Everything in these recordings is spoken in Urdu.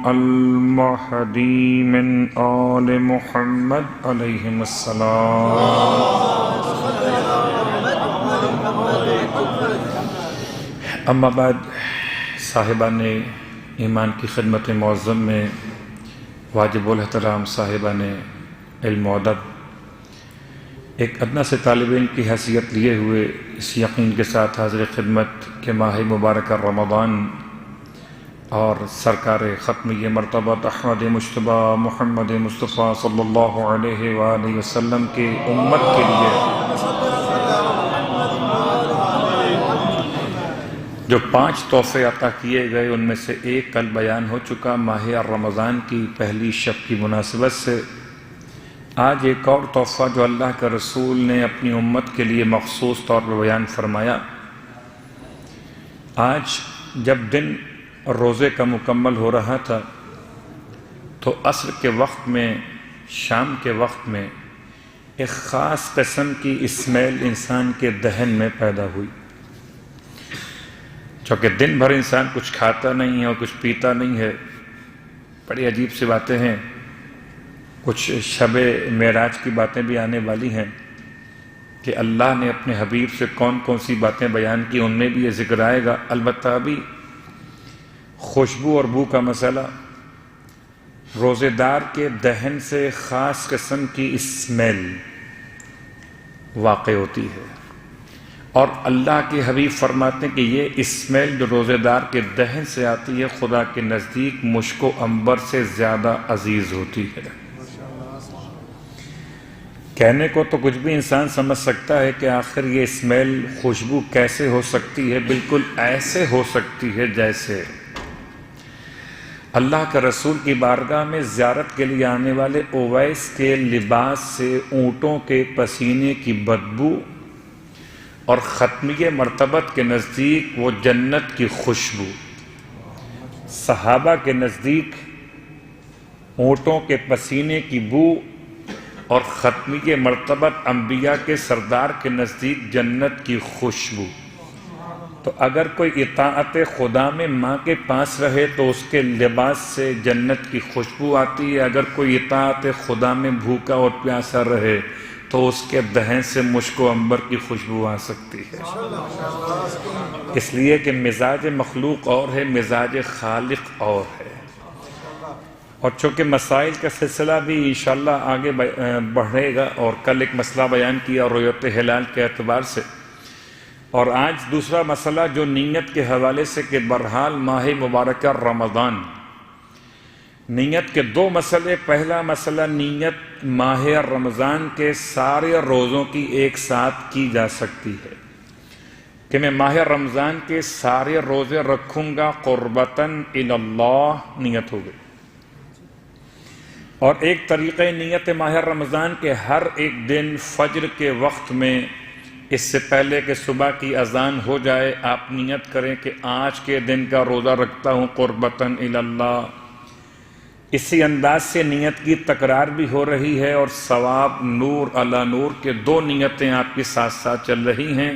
المهدي من آل محمد علیہم السلام. اما بعد، صاحبان ایمان کی خدمت معظم میں واجب الاحترام صاحبان علم و ادب، ایک ادنا سے طالب علم کی حیثیت لیے ہوئے اس یقین کے ساتھ حاضر خدمت کہ ماہ مبارکہ رمضان اور سرکار ختمیہ مرتبہ احمد مجتبیٰ محمد مصطفیٰ صلی اللہ علیہ وآلہ وسلم کی امت کے لیے جو 5 تحفے عطا کیے گئے، ان میں سے ایک کل بیان ہو چکا ماہ رمضان کی پہلی شب کی مناسبت سے. آج ایک اور تحفہ جو اللہ کا رسول نے اپنی امت کے لیے مخصوص طور پر بیان فرمایا. آج جب دن روزے کا مکمل ہو رہا تھا تو عصر کے وقت میں، شام کے وقت میں ایک خاص قسم کی اسمیل انسان کے دہن میں پیدا ہوئی. چونکہ دن بھر انسان کچھ کھاتا نہیں ہے اور کچھ پیتا نہیں ہے. بڑی عجیب سی باتیں ہیں. کچھ شب معراج کی باتیں بھی آنے والی ہیں کہ اللہ نے اپنے حبیب سے کون کون سی باتیں بیان کی، ان میں بھی یہ ذکر آئے گا. البتہ ابھی خوشبو اور بو کا مسئلہ، روزے دار کے دہن سے خاص قسم کی اسمیل واقع ہوتی ہے، اور اللہ کے حبیب فرماتے ہیں کہ یہ اسمیل جو روزے دار کے دہن سے آتی ہے خدا کے نزدیک مشک و عنبر سے زیادہ عزیز ہوتی ہے. کہنے کو تو کچھ بھی انسان سمجھ سکتا ہے کہ آخر یہ اسمیل، خوشبو کیسے ہو سکتی ہے. بالکل ایسے ہو سکتی ہے جیسے اللہ کا رسول کی بارگاہ میں زیارت کے لیے آنے والے اویس کے لباس سے اونٹوں کے پسینے کی بدبو، اور ختمیہ مرتبت کے نزدیک وہ جنت کی خوشبو. صحابہ کے نزدیک اونٹوں کے پسینے کی بو، اور ختمیہ مرتبت انبیاء کے سردار کے نزدیک جنت کی خوشبو. تو اگر کوئی اطاعت خدا میں ماں کے پاس رہے تو اس کے لباس سے جنت کی خوشبو آتی ہے. اگر کوئی اطاعت خدا میں بھوکا اور پیاسا رہے تو اس کے دہن سے مشک و عنبر کی خوشبو آ سکتی ہے. اس لیے کہ مزاج مخلوق اور ہے، مزاج خالق اور ہے. اور چونکہ مسائل کا سلسلہ بھی انشاءاللہ آگے بڑھے گا، اور کل ایک مسئلہ بیان کیا رؤیت ہلال کے اعتبار سے، اور آج دوسرا مسئلہ جو نیت کے حوالے سے کہ بہرحال ماہ مبارکہ رمضان، نیت کے 2 مسئلے. پہلا مسئلہ نیت ماہ رمضان کے سارے روزوں کی ایک ساتھ کی جا سکتی ہے کہ میں ماہ رمضان کے سارے روزے رکھوں گا قربتاً الی اللہ، نیت ہو گئی. اور ایک طریقہ نیت ماہ رمضان کے ہر ایک دن فجر کے وقت میں، اس سے پہلے کہ صبح کی اذان ہو جائے، آپ نیت کریں کہ آج کے دن کا روزہ رکھتا ہوں قربتاً الی اللہ. اسی انداز سے نیت کی تکرار بھی ہو رہی ہے، اور ثواب نور علی نور کے 2 نیتیں آپ کے ساتھ ساتھ چل رہی ہیں.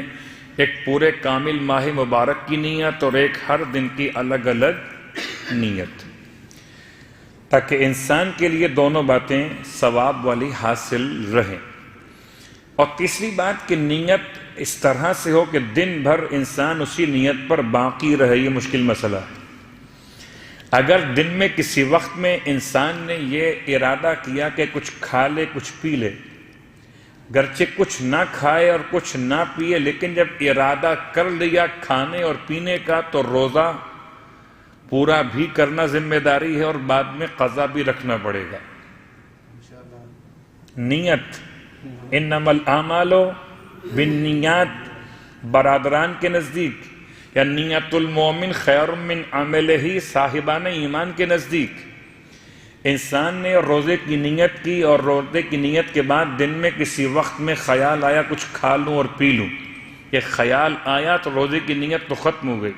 ایک پورے کامل ماہ مبارک کی نیت، اور ایک ہر دن کی الگ الگ نیت، تاکہ انسان کے لیے دونوں باتیں ثواب والی حاصل رہیں. اور تیسری بات کہ نیت اس طرح سے ہو کہ دن بھر انسان اسی نیت پر باقی رہے. یہ مشکل مسئلہ ہے. اگر دن میں کسی وقت میں انسان نے یہ ارادہ کیا کہ کچھ کھا لے کچھ پی لے، گرچہ کچھ نہ کھائے اور کچھ نہ پیے، لیکن جب ارادہ کر لیا کھانے اور پینے کا تو روزہ پورا بھی کرنا ذمہ داری ہے، اور بعد میں قضا بھی رکھنا پڑے گا. نیت انما الاعمال بالنیات برادران کے نزدیک، یا نیت المومن خیر من عملہ صاحبان ایمان کے نزدیک، انسان نے روزے کی نیت کی، اور روزے کی نیت کے بعد دن میں کسی وقت میں خیال آیا کچھ کھا لوں اور پی لوں، یہ خیال آیا تو روزے کی نیت تو ختم ہو گئی.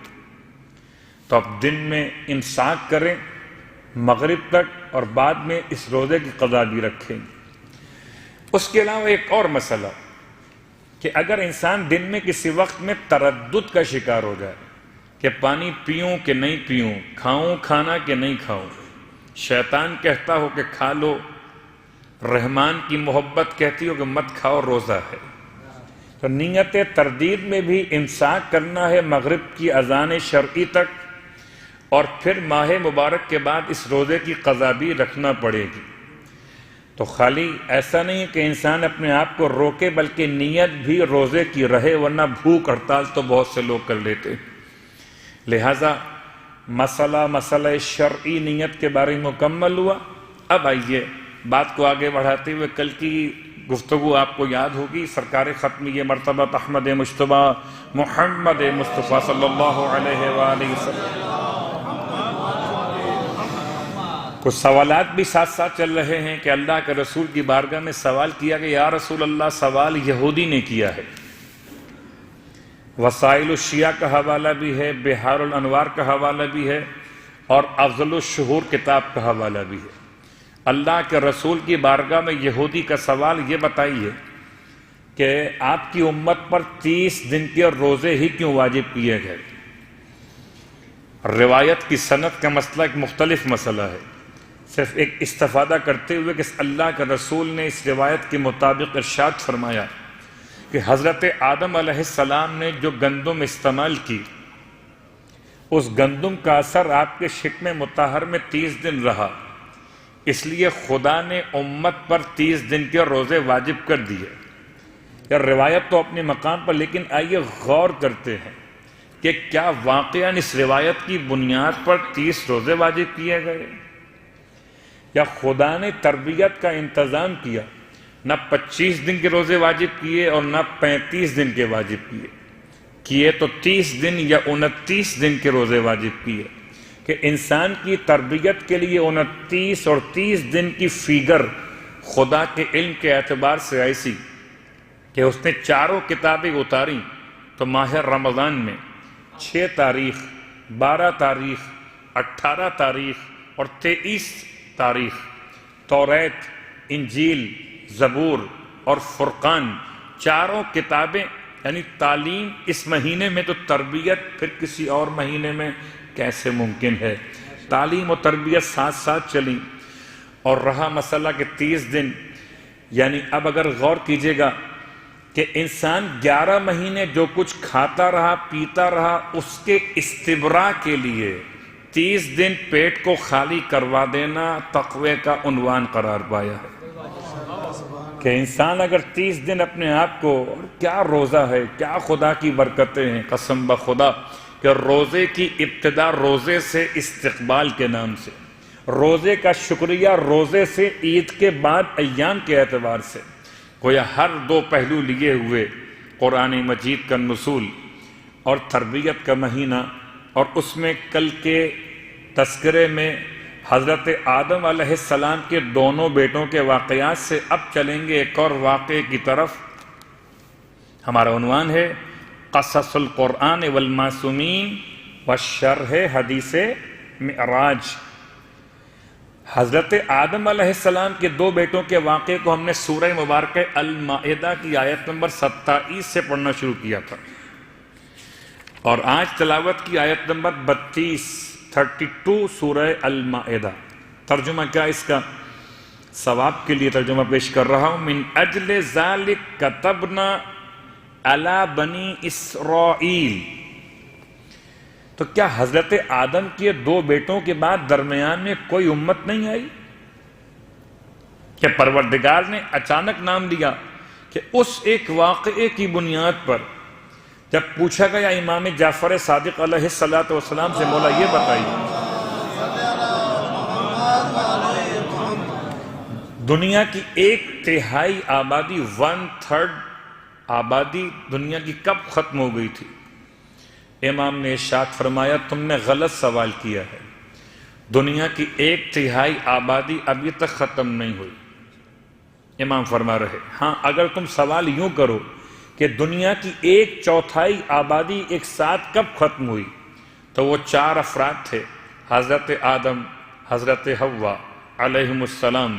تو اب دن میں امساک کریں مغرب تک، اور بعد میں اس روزے کی قضا بھی رکھیں. اس کے علاوہ ایک اور مسئلہ کہ اگر انسان دن میں کسی وقت میں تردد کا شکار ہو جائے کہ پانی پیوں کہ نہیں پیوں، کھاؤں کھانا کہ نہیں کھاؤں، شیطان کہتا ہو کہ کھا لو، رحمان کی محبت کہتی ہو کہ مت کھاؤ، روزہ ہے۔ تو نیت تردید میں بھی امساک کرنا ہے مغرب کی اذان شرعی تک، اور پھر ماہ مبارک کے بعد اس روزے کی قضا بھی رکھنا پڑے گی۔ تو خالی ایسا نہیں کہ انسان اپنے آپ کو روکے، بلکہ نیت بھی روزے کی رہے، ورنہ بھوک ہڑتال تو بہت سے لوگ کر لیتے۔ لہٰذا مسئلہ شرعی نیت کے بارے میں مکمل ہوا۔ اب آئیے بات کو آگے بڑھاتے ہوئے کل کی گفتگو آپ کو یاد ہوگی، سرکار ختمی مرتبہ احمد مجتبیٰ محمد مصطفیٰ صلی اللہ علیہ وآلہ وسلم، کچھ سوالات بھی ساتھ ساتھ چل رہے ہیں کہ اللہ کے رسول کی بارگاہ میں سوال کیا کہ یا رسول اللہ، سوال یہودی نے کیا ہے۔ وسائل الشیعہ کا حوالہ بھی ہے، بحار الانوار کا حوالہ بھی ہے، اور افضل الشہور کتاب کا حوالہ بھی ہے۔ اللہ کے رسول کی بارگاہ میں یہودی کا سوال یہ بتائیے کہ آپ کی امت پر 30 دن کے روزے ہی کیوں واجب کیے گئے؟ روایت کی سند کا مسئلہ ایک مختلف مسئلہ ہے، صرف ایک استفادہ کرتے ہوئے کہ اللہ کے رسول نے اس روایت کے مطابق ارشاد فرمایا کہ حضرت آدم علیہ السلام نے جو گندم استعمال کی، اس گندم کا اثر آپ کے شکم مطہر میں 30 دن رہا، اس لیے خدا نے امت پر 30 دن کے روزے واجب کر دیے۔ یہ روایت تو اپنے مقام پر، لیکن آئیے غور کرتے ہیں کہ کیا واقعاً اس روایت کی بنیاد پر 30 روزے واجب کیے گئے، یا خدا نے تربیت کا انتظام کیا، نہ 25 دن کے روزے واجب کیے اور نہ 35 دن کے واجب کیے تو 30 دن یا 29 دن کے روزے واجب کیے، کہ انسان کی تربیت کے لیے 29 اور 30 دن کی فیگر خدا کے علم کے اعتبار سے ایسی کہ اس نے چاروں کتابیں اتاری تو ماہ رمضان میں 6 تاریخ، 12 تاریخ، 18 تاریخ اور 23 تاریخ توریت، انجیل، زبور اور فرقان، چاروں کتابیں، یعنی تعلیم اس مہینے میں، تو تربیت پھر کسی اور مہینے میں کیسے ممکن ہے؟ تعلیم و تربیت ساتھ ساتھ چلی۔ اور رہا مسئلہ کہ 30 دن، یعنی اب اگر غور کیجئے گا کہ انسان 11 مہینے جو کچھ کھاتا رہا پیتا رہا، اس کے استبراء کے لیے 30 دن پیٹ کو خالی کروا دینا تقوی کا عنوان قرار پایا ہے، کہ انسان اگر 30 دن اپنے آپ کو، اور کیا روزہ ہے، کیا خدا کی برکتیں ہیں، قسم بخدا کہ روزے کی ابتدا روزے سے استقبال کے نام سے، روزے کا شکریہ روزے سے، عید کے بعد ایام کے اعتبار سے، گویا ہر 2 پہلو لیے ہوئے قرآن مجید کا نزول اور تربیت کا مہینہ، اور اس میں کل کے تذکرے میں حضرت آدم علیہ السلام کے دونوں بیٹوں کے واقعات سے اب چلیں گے ایک اور واقعے کی طرف۔ ہمارا عنوان ہے قصص القرآن والمعصومین وشرح حدیث معراج۔ حضرت آدم علیہ السلام کے 2 بیٹوں کے واقعے کو ہم نے سورہ مبارکہ المائدہ کی آیت نمبر 27 سے پڑھنا شروع کیا تھا، اور آج تلاوت کی آیت نمبر 32 سورہ المائدہ۔ ترجمہ کیا اس کا؟ ثواب کے لیے ترجمہ پیش کر رہا ہوں۔ من اجل ذالک کتبنا علی بنی اسرائیل۔ تو کیا حضرت آدم کے 2 بیٹوں کے بعد درمیان میں کوئی امت نہیں آئی کہ پروردگار نے اچانک نام لیا کہ اس ایک واقعے کی بنیاد پر جب پوچھا گیا امام جعفر صادق علیہ السلام سے، مولا یہ بتائیے دنیا کی 1/3 آبادی، 1/3 آبادی دنیا کی کب ختم ہو گئی تھی؟ امام نے ارشاد فرمایا تم نے غلط سوال کیا ہے، دنیا کی 1/3 آبادی ابھی تک ختم نہیں ہوئی۔ امام فرما رہے ہاں اگر تم سوال یوں کرو کہ دنیا کی 1/4 آبادی ایک ساتھ کب ختم ہوئی، تو وہ 4 افراد تھے، حضرت آدم، حضرت حوا علیہم السلام،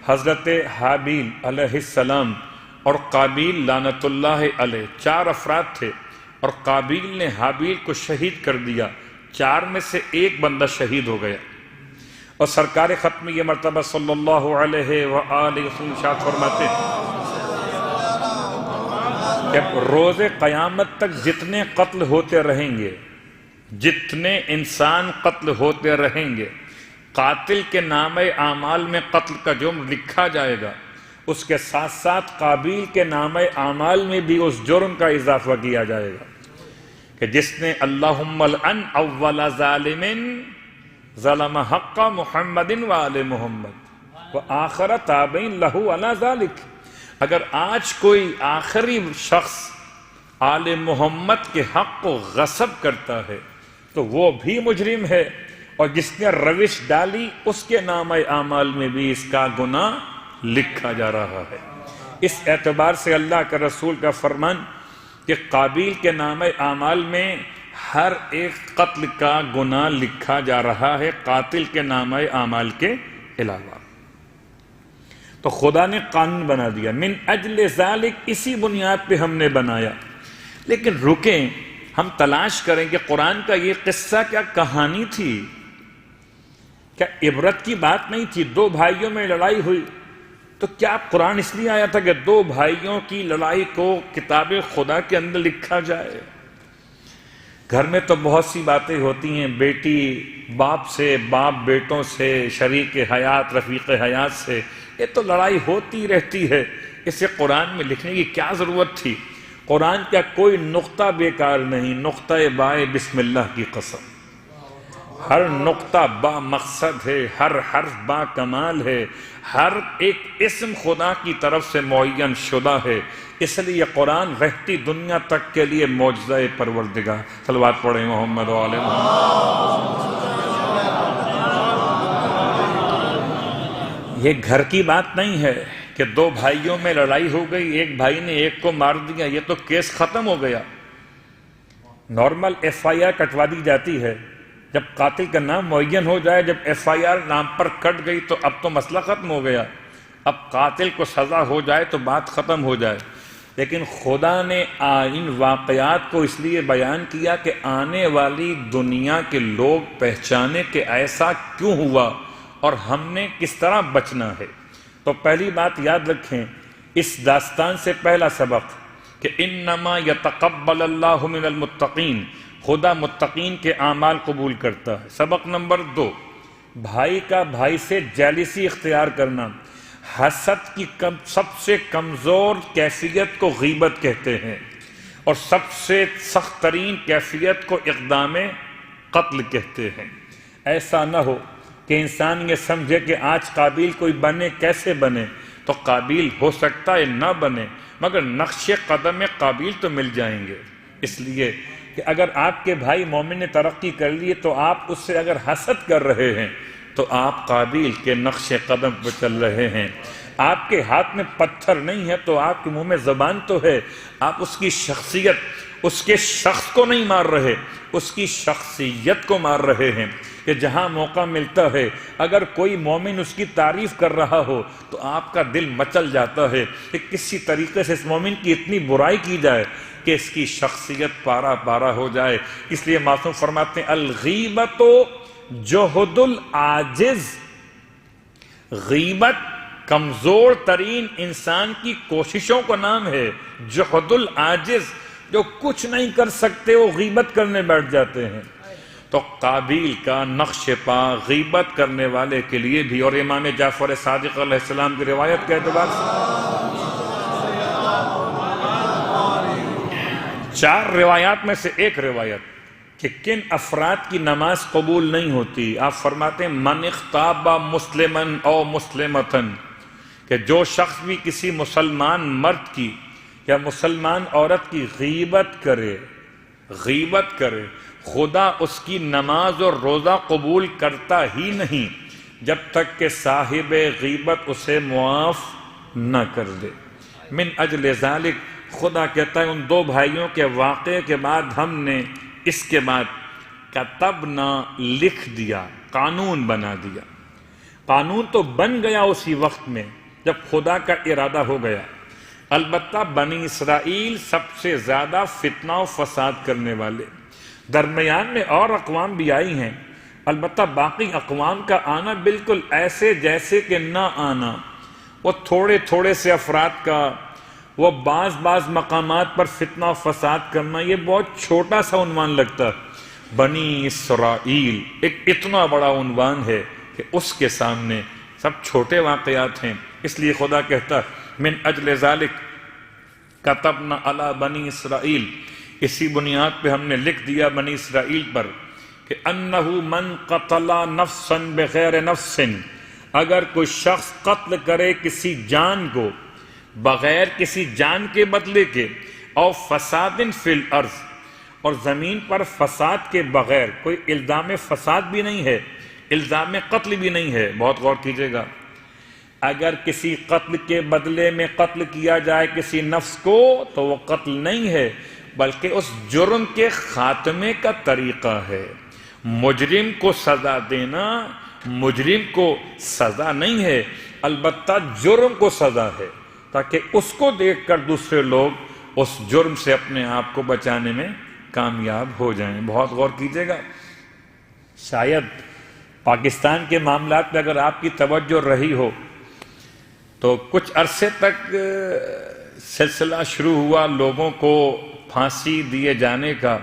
حضرت حابیل علیہ السلام اور قابیل لعنت اللہ علیہ۔ 4 افراد تھے، اور قابیل نے حابیل کو شہید کر دیا، 4 میں سے 1 بندہ شہید ہو گیا، اور سرکار ختم یہ مرتبہ صلی اللہ علیہ وآلہ وسلم ارشاد فرماتے ہیں کہ روز قیامت تک جتنے قتل ہوتے رہیں گے، جتنے انسان قتل ہوتے رہیں گے، قاتل کے نامہ اعمال میں قتل کا جرم لکھا جائے گا، اس کے ساتھ ساتھ قابیل کے نامہ اعمال میں بھی اس جرم کا اضافہ کیا جائے گا کہ جس نے اللہم العن اول ظالم ظلم حق محمد وآل محمد وآخر تابعین لہ علی ذالک۔ اگر آج کوئی آخری شخص آل محمد کے حق کو غصب کرتا ہے تو وہ بھی مجرم ہے، اور جس نے روش ڈالی اس کے نامہ اعمال میں بھی اس کا گناہ لکھا جا رہا ہے۔ اس اعتبار سے اللہ کے رسول کا فرمان کہ قابیل کے نامہ اعمال میں ہر ایک قتل کا گناہ لکھا جا رہا ہے، قاتل کے نامہ اعمال کے علاوہ۔ تو خدا نے قانون بنا دیا، من اجل ذالک، اسی بنیاد پہ ہم نے بنایا۔ لیکن رکیں، ہم تلاش کریں کہ قرآن کا یہ قصہ کیا کہانی تھی، کیا عبرت کی بات نہیں تھی؟ دو بھائیوں میں لڑائی ہوئی تو کیا قرآن اس لیے آیا تھا کہ دو بھائیوں کی لڑائی کو کتاب خدا کے اندر لکھا جائے؟ گھر میں تو بہت سی باتیں ہوتی ہیں، بیٹی باپ سے، باپ بیٹوں سے، شریک حیات رفیق حیات سے، یہ تو لڑائی ہوتی رہتی ہے، اسے قرآن میں لکھنے کی کیا ضرورت تھی؟ قرآن کا کوئی نقطہ بیکار نہیں، نقطہ بائے بسم اللہ کی قسم، ہر نقطہ با مقصد ہے، ہر حرف با کمال ہے، ہر ایک اسم خدا کی طرف سے معین شدہ ہے، اس لیے یہ قرآن رہتی دنیا تک کے لیے معجزہ پروردگار۔ صلوات پڑھیں محمد و آل محمد۔ یہ گھر کی بات نہیں ہے کہ دو بھائیوں میں لڑائی ہو گئی، ایک بھائی نے ایک کو مار دیا، یہ تو کیس ختم ہو گیا۔ نارمل ایف آئی آر کٹوا دی جاتی ہے، جب قاتل کا نام معین ہو جائے، جب ایف آئی آر نام پر کٹ گئی تو اب تو مسئلہ ختم ہو گیا، اب قاتل کو سزا ہو جائے تو بات ختم ہو جائے۔ لیکن خدا نے ان واقعات کو اس لیے بیان کیا کہ آنے والی دنیا کے لوگ پہچانے کہ ایسا کیوں ہوا اور ہم نے کس طرح بچنا ہے۔ تو پہلی بات یاد رکھیں، اس داستان سے پہلا سبق کہ انما یتقبل اللہ من المتقین، خدا متقین کے اعمال قبول کرتا ہے۔ سبق نمبر 2، بھائی کا بھائی سے جیلسی اختیار کرنا، حسد کی سب سے کمزور کیفیت کو غیبت کہتے ہیں، اور سب سے سخت ترین کیفیت کو اقدام قتل کہتے ہیں۔ ایسا نہ ہو کہ انسان یہ سمجھے کہ آج قابیل کوئی بنے، کیسے بنے؟ تو قابیل ہو سکتا ہے نہ بنے، مگر نقش قدم قابیل تو مل جائیں گے۔ اس لیے کہ اگر آپ کے بھائی مومن نے ترقی کر لی تو آپ اس سے اگر حسد کر رہے ہیں تو آپ قابیل کے نقش قدم پر چل رہے ہیں۔ آپ کے ہاتھ میں پتھر نہیں ہے تو آپ کے منہ میں زبان تو ہے۔ آپ اس کی شخصیت، اس کے شخص کو نہیں مار رہے، اس کی شخصیت کو مار رہے ہیں کہ جہاں موقع ملتا ہے اگر کوئی مومن اس کی تعریف کر رہا ہو تو آپ کا دل مچل جاتا ہے کہ کسی طریقے سے اس مومن کی اتنی برائی کی جائے کہ اس کی شخصیت پارا پارا ہو جائے۔ اس لیے معصوم فرماتے ہیں الغیبت جہد العاجز، غیبت کمزور ترین انسان کی کوششوں کا نام ہے۔ جہد العاجز، جو کچھ نہیں کر سکتے وہ غیبت کرنے بیٹھ جاتے ہیں۔ تو قابیل کا نقش پا غیبت کرنے والے کے لیے بھی، اور امام جعفر صادق علیہ السلام کی روایت کے اعتبار سے 4 روایات میں سے ایک روایت کہ کن افراد کی نماز قبول نہیں ہوتی، آپ فرماتے ہیں من اغتاب مسلما او مسلمتن، کہ جو شخص بھی کسی مسلمان مرد کی یا مسلمان عورت کی غیبت کرے، خدا اس کی نماز اور روزہ قبول کرتا ہی نہیں جب تک کہ صاحب غیبت اسے معاف نہ کر دے۔ من اجل ذالک، خدا کہتا ہے ان 2 بھائیوں کے واقعے کے بعد ہم نے اس کے بعد کتبنا، لکھ دیا، قانون بنا دیا۔ قانون تو بن گیا اسی وقت میں جب خدا کا ارادہ ہو گیا۔ البتہ بنی اسرائیل سب سے زیادہ فتنہ و فساد کرنے والے، درمیان میں اور اقوام بھی آئی ہیں، البتہ باقی اقوام کا آنا بالکل ایسے جیسے کہ نہ آنا، وہ تھوڑے تھوڑے سے افراد کا، وہ بعض مقامات پر فتنہ و فساد کرنا، یہ بہت چھوٹا سا عنوان لگتا ہے۔ بنی اسرائیل ایک اتنا بڑا عنوان ہے کہ اس کے سامنے سب چھوٹے واقعات ہیں۔ اس لیے خدا کہتا من اجل ذالک کتبنا علی بنی اسرائیل، اسی بنیاد پہ ہم نے لکھ دیا بنی اسرائیل پر کہ انہ من قتل نفسا بغیر نفس، اگر کوئی شخص قتل کرے کسی جان کو بغیر کسی جان کے بدلے کے، او فساد فی الارض، اور زمین پر فساد کے بغیر، کوئی الزام فساد بھی نہیں ہے، الزام قتل بھی نہیں ہے، بہت غور کیجئے گا، اگر کسی قتل کے بدلے میں قتل کیا جائے کسی نفس کو تو وہ قتل نہیں ہے بلکہ اس جرم کے خاتمے کا طریقہ ہے۔ مجرم کو سزا دینا مجرم کو سزا نہیں ہے، البتہ جرم کو سزا ہے، تاکہ اس کو دیکھ کر دوسرے لوگ اس جرم سے اپنے آپ کو بچانے میں کامیاب ہو جائیں۔ بہت غور کیجئے گا، شاید پاکستان کے معاملات میں اگر آپ کی توجہ رہی ہو تو کچھ عرصے تک سلسلہ شروع ہوا لوگوں کو پھانسی دیے جانے کا،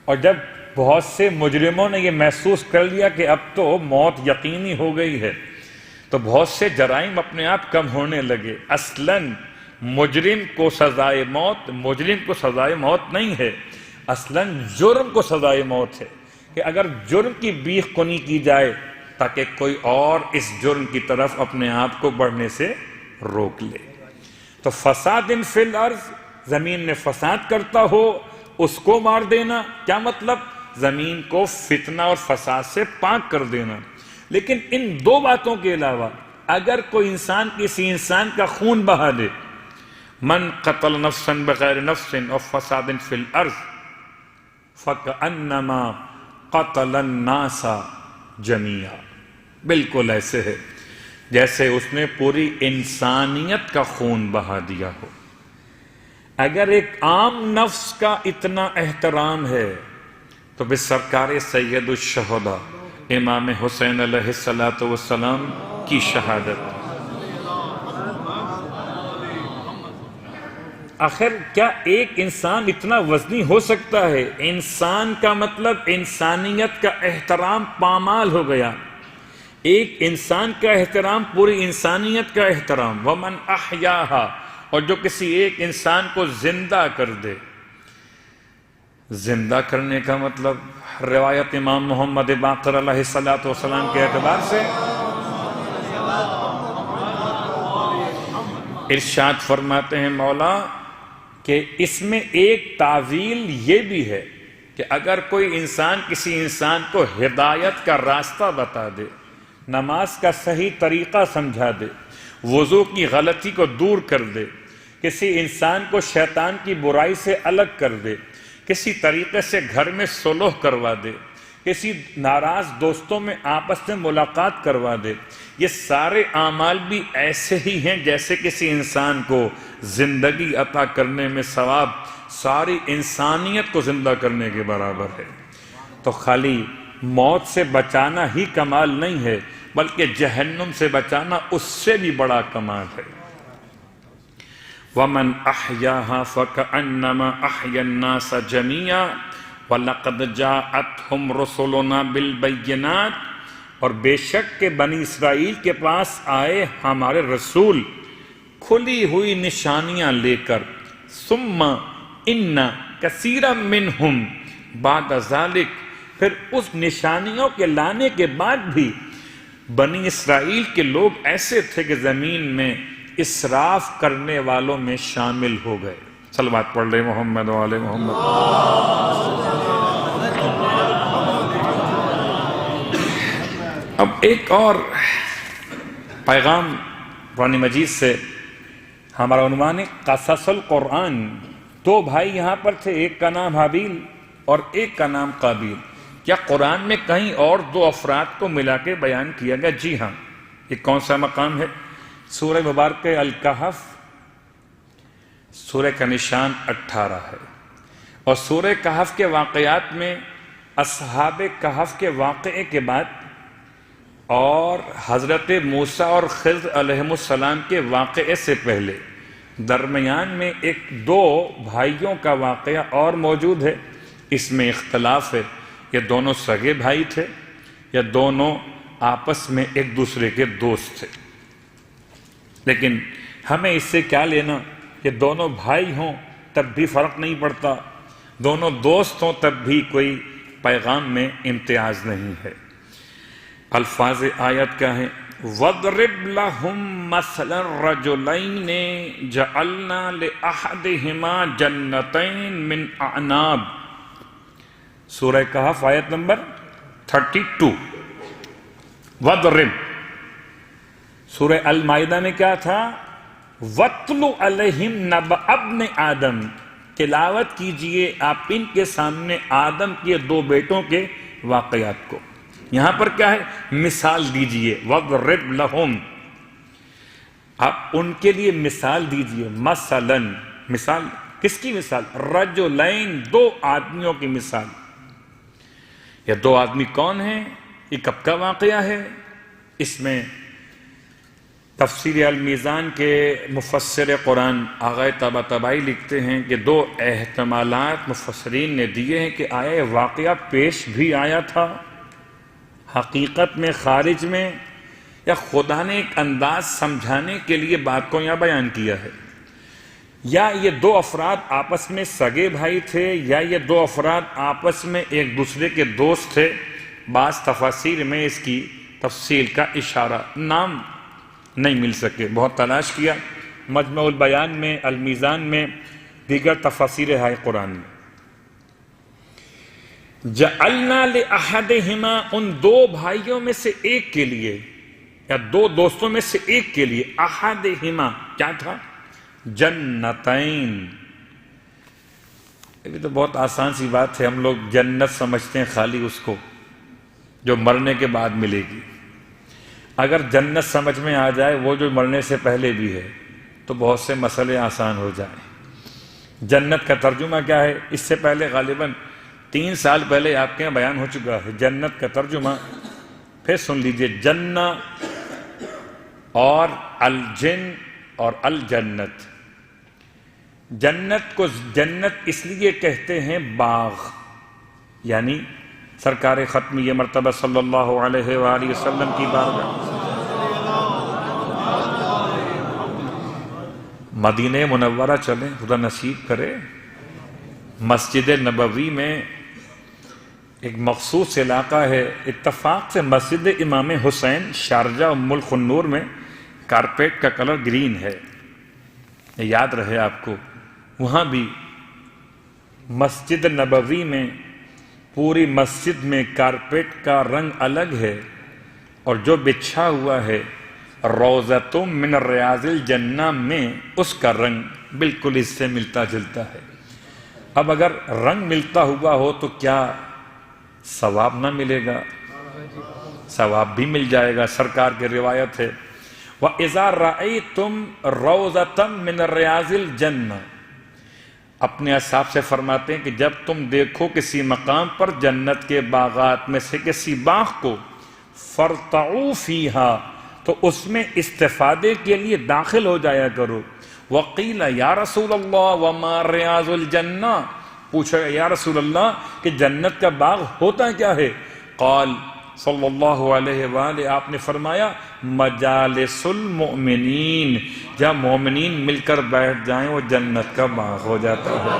اور جب بہت سے مجرموں نے یہ محسوس کر لیا کہ اب تو موت یقینی ہو گئی ہے تو بہت سے جرائم اپنے آپ کم ہونے لگے۔ اصلاً مجرم کو سزائے موت نہیں ہے، اصلاً جرم کو سزائے موت ہے، کہ اگر جرم کی بیخ کنی کی جائے تاکہ کوئی اور اس جرم کی طرف اپنے آپ کو بڑھنے سے روک لے۔ تو فساد فی الارض، زمین میں فساد کرتا ہو اس کو مار دینا، کیا مطلب؟ زمین کو فتنہ اور فساد سے پاک کر دینا۔ لیکن ان دو باتوں کے علاوہ اگر کوئی انسان کسی انسان کا خون بہا دے، من قتل نفسا بغیر نفس اور فساد فی الارض فکأنما قتل الناس جميعا، بالکل ایسے ہے جیسے اس نے پوری انسانیت کا خون بہا دیا ہو۔ اگر ایک عام نفس کا اتنا احترام ہے تو بس سرکار سید الشہداء امام حسین علیہ السلام کی شہادت، آخر کیا ایک انسان اتنا وزنی ہو سکتا ہے؟ انسان کا مطلب انسانیت کا احترام پامال ہو گیا، ایک انسان کا احترام پوری انسانیت کا احترام۔ ومن احیاہا، اور جو کسی ایک انسان کو زندہ کر دے، زندہ کرنے کا مطلب روایت امام محمد باقر علیہ السلام کے اعتبار سے ارشاد فرماتے ہیں مولا کہ اس میں ایک تعویل یہ بھی ہے کہ اگر کوئی انسان کسی انسان کو ہدایت کا راستہ بتا دے، نماز کا صحیح طریقہ سمجھا دے، وضو کی غلطی کو دور کر دے، کسی انسان کو شیطان کی برائی سے الگ کر دے، کسی طریقے سے گھر میں صلح کروا دے، کسی ناراض دوستوں میں آپس میں ملاقات کروا دے، یہ سارے اعمال بھی ایسے ہی ہیں جیسے کسی انسان کو زندگی عطا کرنے میں ثواب ساری انسانیت کو زندہ کرنے کے برابر ہے۔ تو خالی موت سے بچانا ہی کمال نہیں ہے بلکہ جہنم سے بچانا اس سے بھی بڑا کمال ہے۔ وَمَنْ أَحْيَاهَا فَكَأَنَّمَا أَحْيَا النَّاسَ جَمِيعًا وَلَقَدْ جَاءَتْهُمْ رُسُلُنَا بِالْبَيِّنَاتِ، اور بے شک کہ بنی اسرائیل کے پاس آئے ہمارے رسول کھلی ہوئی نشانیاں لے کر، ثُمَّ إِنَّ كَثِيرًا مِّنْهُمْ بَعْدَ ذَلِكَ، پھر اس نشانیوں کے لانے کے بعد بھی بنی اسرائیل کے لوگ ایسے تھے کہ زمین میں اسراف کرنے والوں میں شامل ہو گئے۔ صلوات پڑھ لیں محمد و آل محمد۔ اب ایک اور پیغام قرآن مجید سے، ہمارا عنوان ہے قصص القرآن۔ دو بھائی یہاں پر تھے، ایک کا نام حابیل اور ایک کا نام قابیل۔ کیا قرآن میں کہیں اور دو افراد کو ملا کے بیان کیا گیا؟ جی ہاں۔ یہ کون سا مقام ہے؟ سورہ مبارک الکہف، سورہ کا نشان 18 ہے، اور سورہ کہف کے واقعات میں اصحاب کہف کے واقعے کے بعد اور حضرت موسیٰ اور خضر علیہ السلام کے واقعے سے پہلے درمیان میں دو بھائیوں کا واقعہ اور موجود ہے. اس میں اختلاف ہے، یہ دونوں سگے بھائی تھے یا دونوں آپس میں ایک دوسرے کے دوست تھے. لیکن ہمیں اس سے کیا لینا، کہ دونوں بھائی ہوں تب بھی فرق نہیں پڑتا، دونوں دوست ہوں تب بھی کوئی پیغام میں امتیاز نہیں ہے. الفاظ آیت کیا ہیں؟ وَاضْرِبْ لَهُمْ مَثْلًا رَجُلَيْنِ جَعَلْنَا لِأَحَدِهِمَا جَنَّتَيْن مِّنْ أَعْنَابٍ. سورہ کہف آیت نمبر 32. وَاضْرِبْ. سورہ المائدہ میں کیا تھا؟ وَاتْلُ عَلَيْهِمْ نَبَأَ ابْنِ آدم. تلاوت کیجئے آپ ان کے سامنے آدم کے دو بیٹوں کے واقعات کو. یہاں پر کیا ہے؟ مثال دیجئے. وَاضْرِبْ لَهُمْ. آپ ان کے لیے مثال دیجئے. مثلاً، مثال کس کی مثال؟ رجلین، دو آدمیوں کی مثال. یہ دو آدمی کون ہیں؟ یہ کب کا واقعہ ہے؟ اس میں تفسیر المیزان کے مفسر قرآن آغا طباطبائی لکھتے ہیں کہ دو احتمالات مفسرین نے دیے ہیں کہ آیا یہ واقعہ پیش بھی آیا تھا حقیقت میں، خارج میں، یا خدا نے ایک انداز سمجھانے کے لیے بات کو یہاں بیان کیا ہے. یا یہ دو افراد آپس میں سگے بھائی تھے، یا یہ دو افراد آپس میں ایک دوسرے کے دوست تھے. بعض تفاسیر میں اس کی تفصیل کا اشارہ، نام نہیں مل سکے. بہت تلاش کیا مجمع البیان میں، المیزان میں، دیگر تفاسیر ہے قرآن میں. جعلنا لأحدہما، ان دو بھائیوں میں سے ایک کے لیے یا دو دوستوں میں سے ایک کے لیے، احدہما کیا تھا؟ جنتین. یہ بھی تو بہت آسان سی بات ہے، ہم لوگ جنت سمجھتے ہیں خالی اس کو جو مرنے کے بعد ملے گی. اگر جنت سمجھ میں آ جائے وہ جو مرنے سے پہلے بھی ہے تو بہت سے مسئلے آسان ہو جائیں. جنت کا ترجمہ کیا ہے؟ اس سے پہلے غالباً 3 سال پہلے آپ کے یہاں بیان ہو چکا ہے. جنت کا ترجمہ پھر سن لیجئے. جنہ اور الجن اور الجنت. جنت کو جنت اس لیے کہتے ہیں باغ، یعنی سرکار ختم یہ مرتبہ صلی اللہ علیہ وآلہ وسلم کی بارگاہ مدینہ منورہ چلیں، خدا نصیب کرے. مسجد نبوی میں ایک مخصوص علاقہ ہے، اتفاق سے مسجد امام حسین شارجہ ام الخنور میں کارپیٹ کا کلر گرین ہے، یاد رہے آپ کو. وہاں بھی مسجد نبوی میں پوری مسجد میں کارپیٹ کا رنگ الگ ہے، اور جو بچھا ہوا ہے روضۃ من ریاض الجنہ میں، اس کا رنگ بالکل اس سے ملتا جلتا ہے. اب اگر رنگ ملتا ہوا ہو تو کیا ثواب نہ ملے گا؟ ثواب بھی مل جائے گا. سرکار کی روایت ہے وَإِذَا رَأَيْتُمْ رَوْضَةً مِّن رِّيَاضِ الْجَنَّةِ. اپنے اصحاب سے فرماتے ہیں کہ جب تم دیکھو کسی مقام پر جنت کے باغات میں سے کسی باغ کو، فَارْتَعُوا فِيهَا، تو اس میں استفادے کے لیے داخل ہو جایا کرو. وَقِيلَ يَا رَسُولَ اللَّهِ وَمَا رِيَاضُ الْجَنَّةِ. پوچھا یا رسول اللہ کہ جنت کا باغ ہوتا کیا ہے؟ قال صلی اللہ علیہ وآلہ، آپ نے فرمایا مجالس المؤمنین، جب مومنین مل کر بیٹھ جائیں وہ جنت کا باغ ہو جاتا ہے.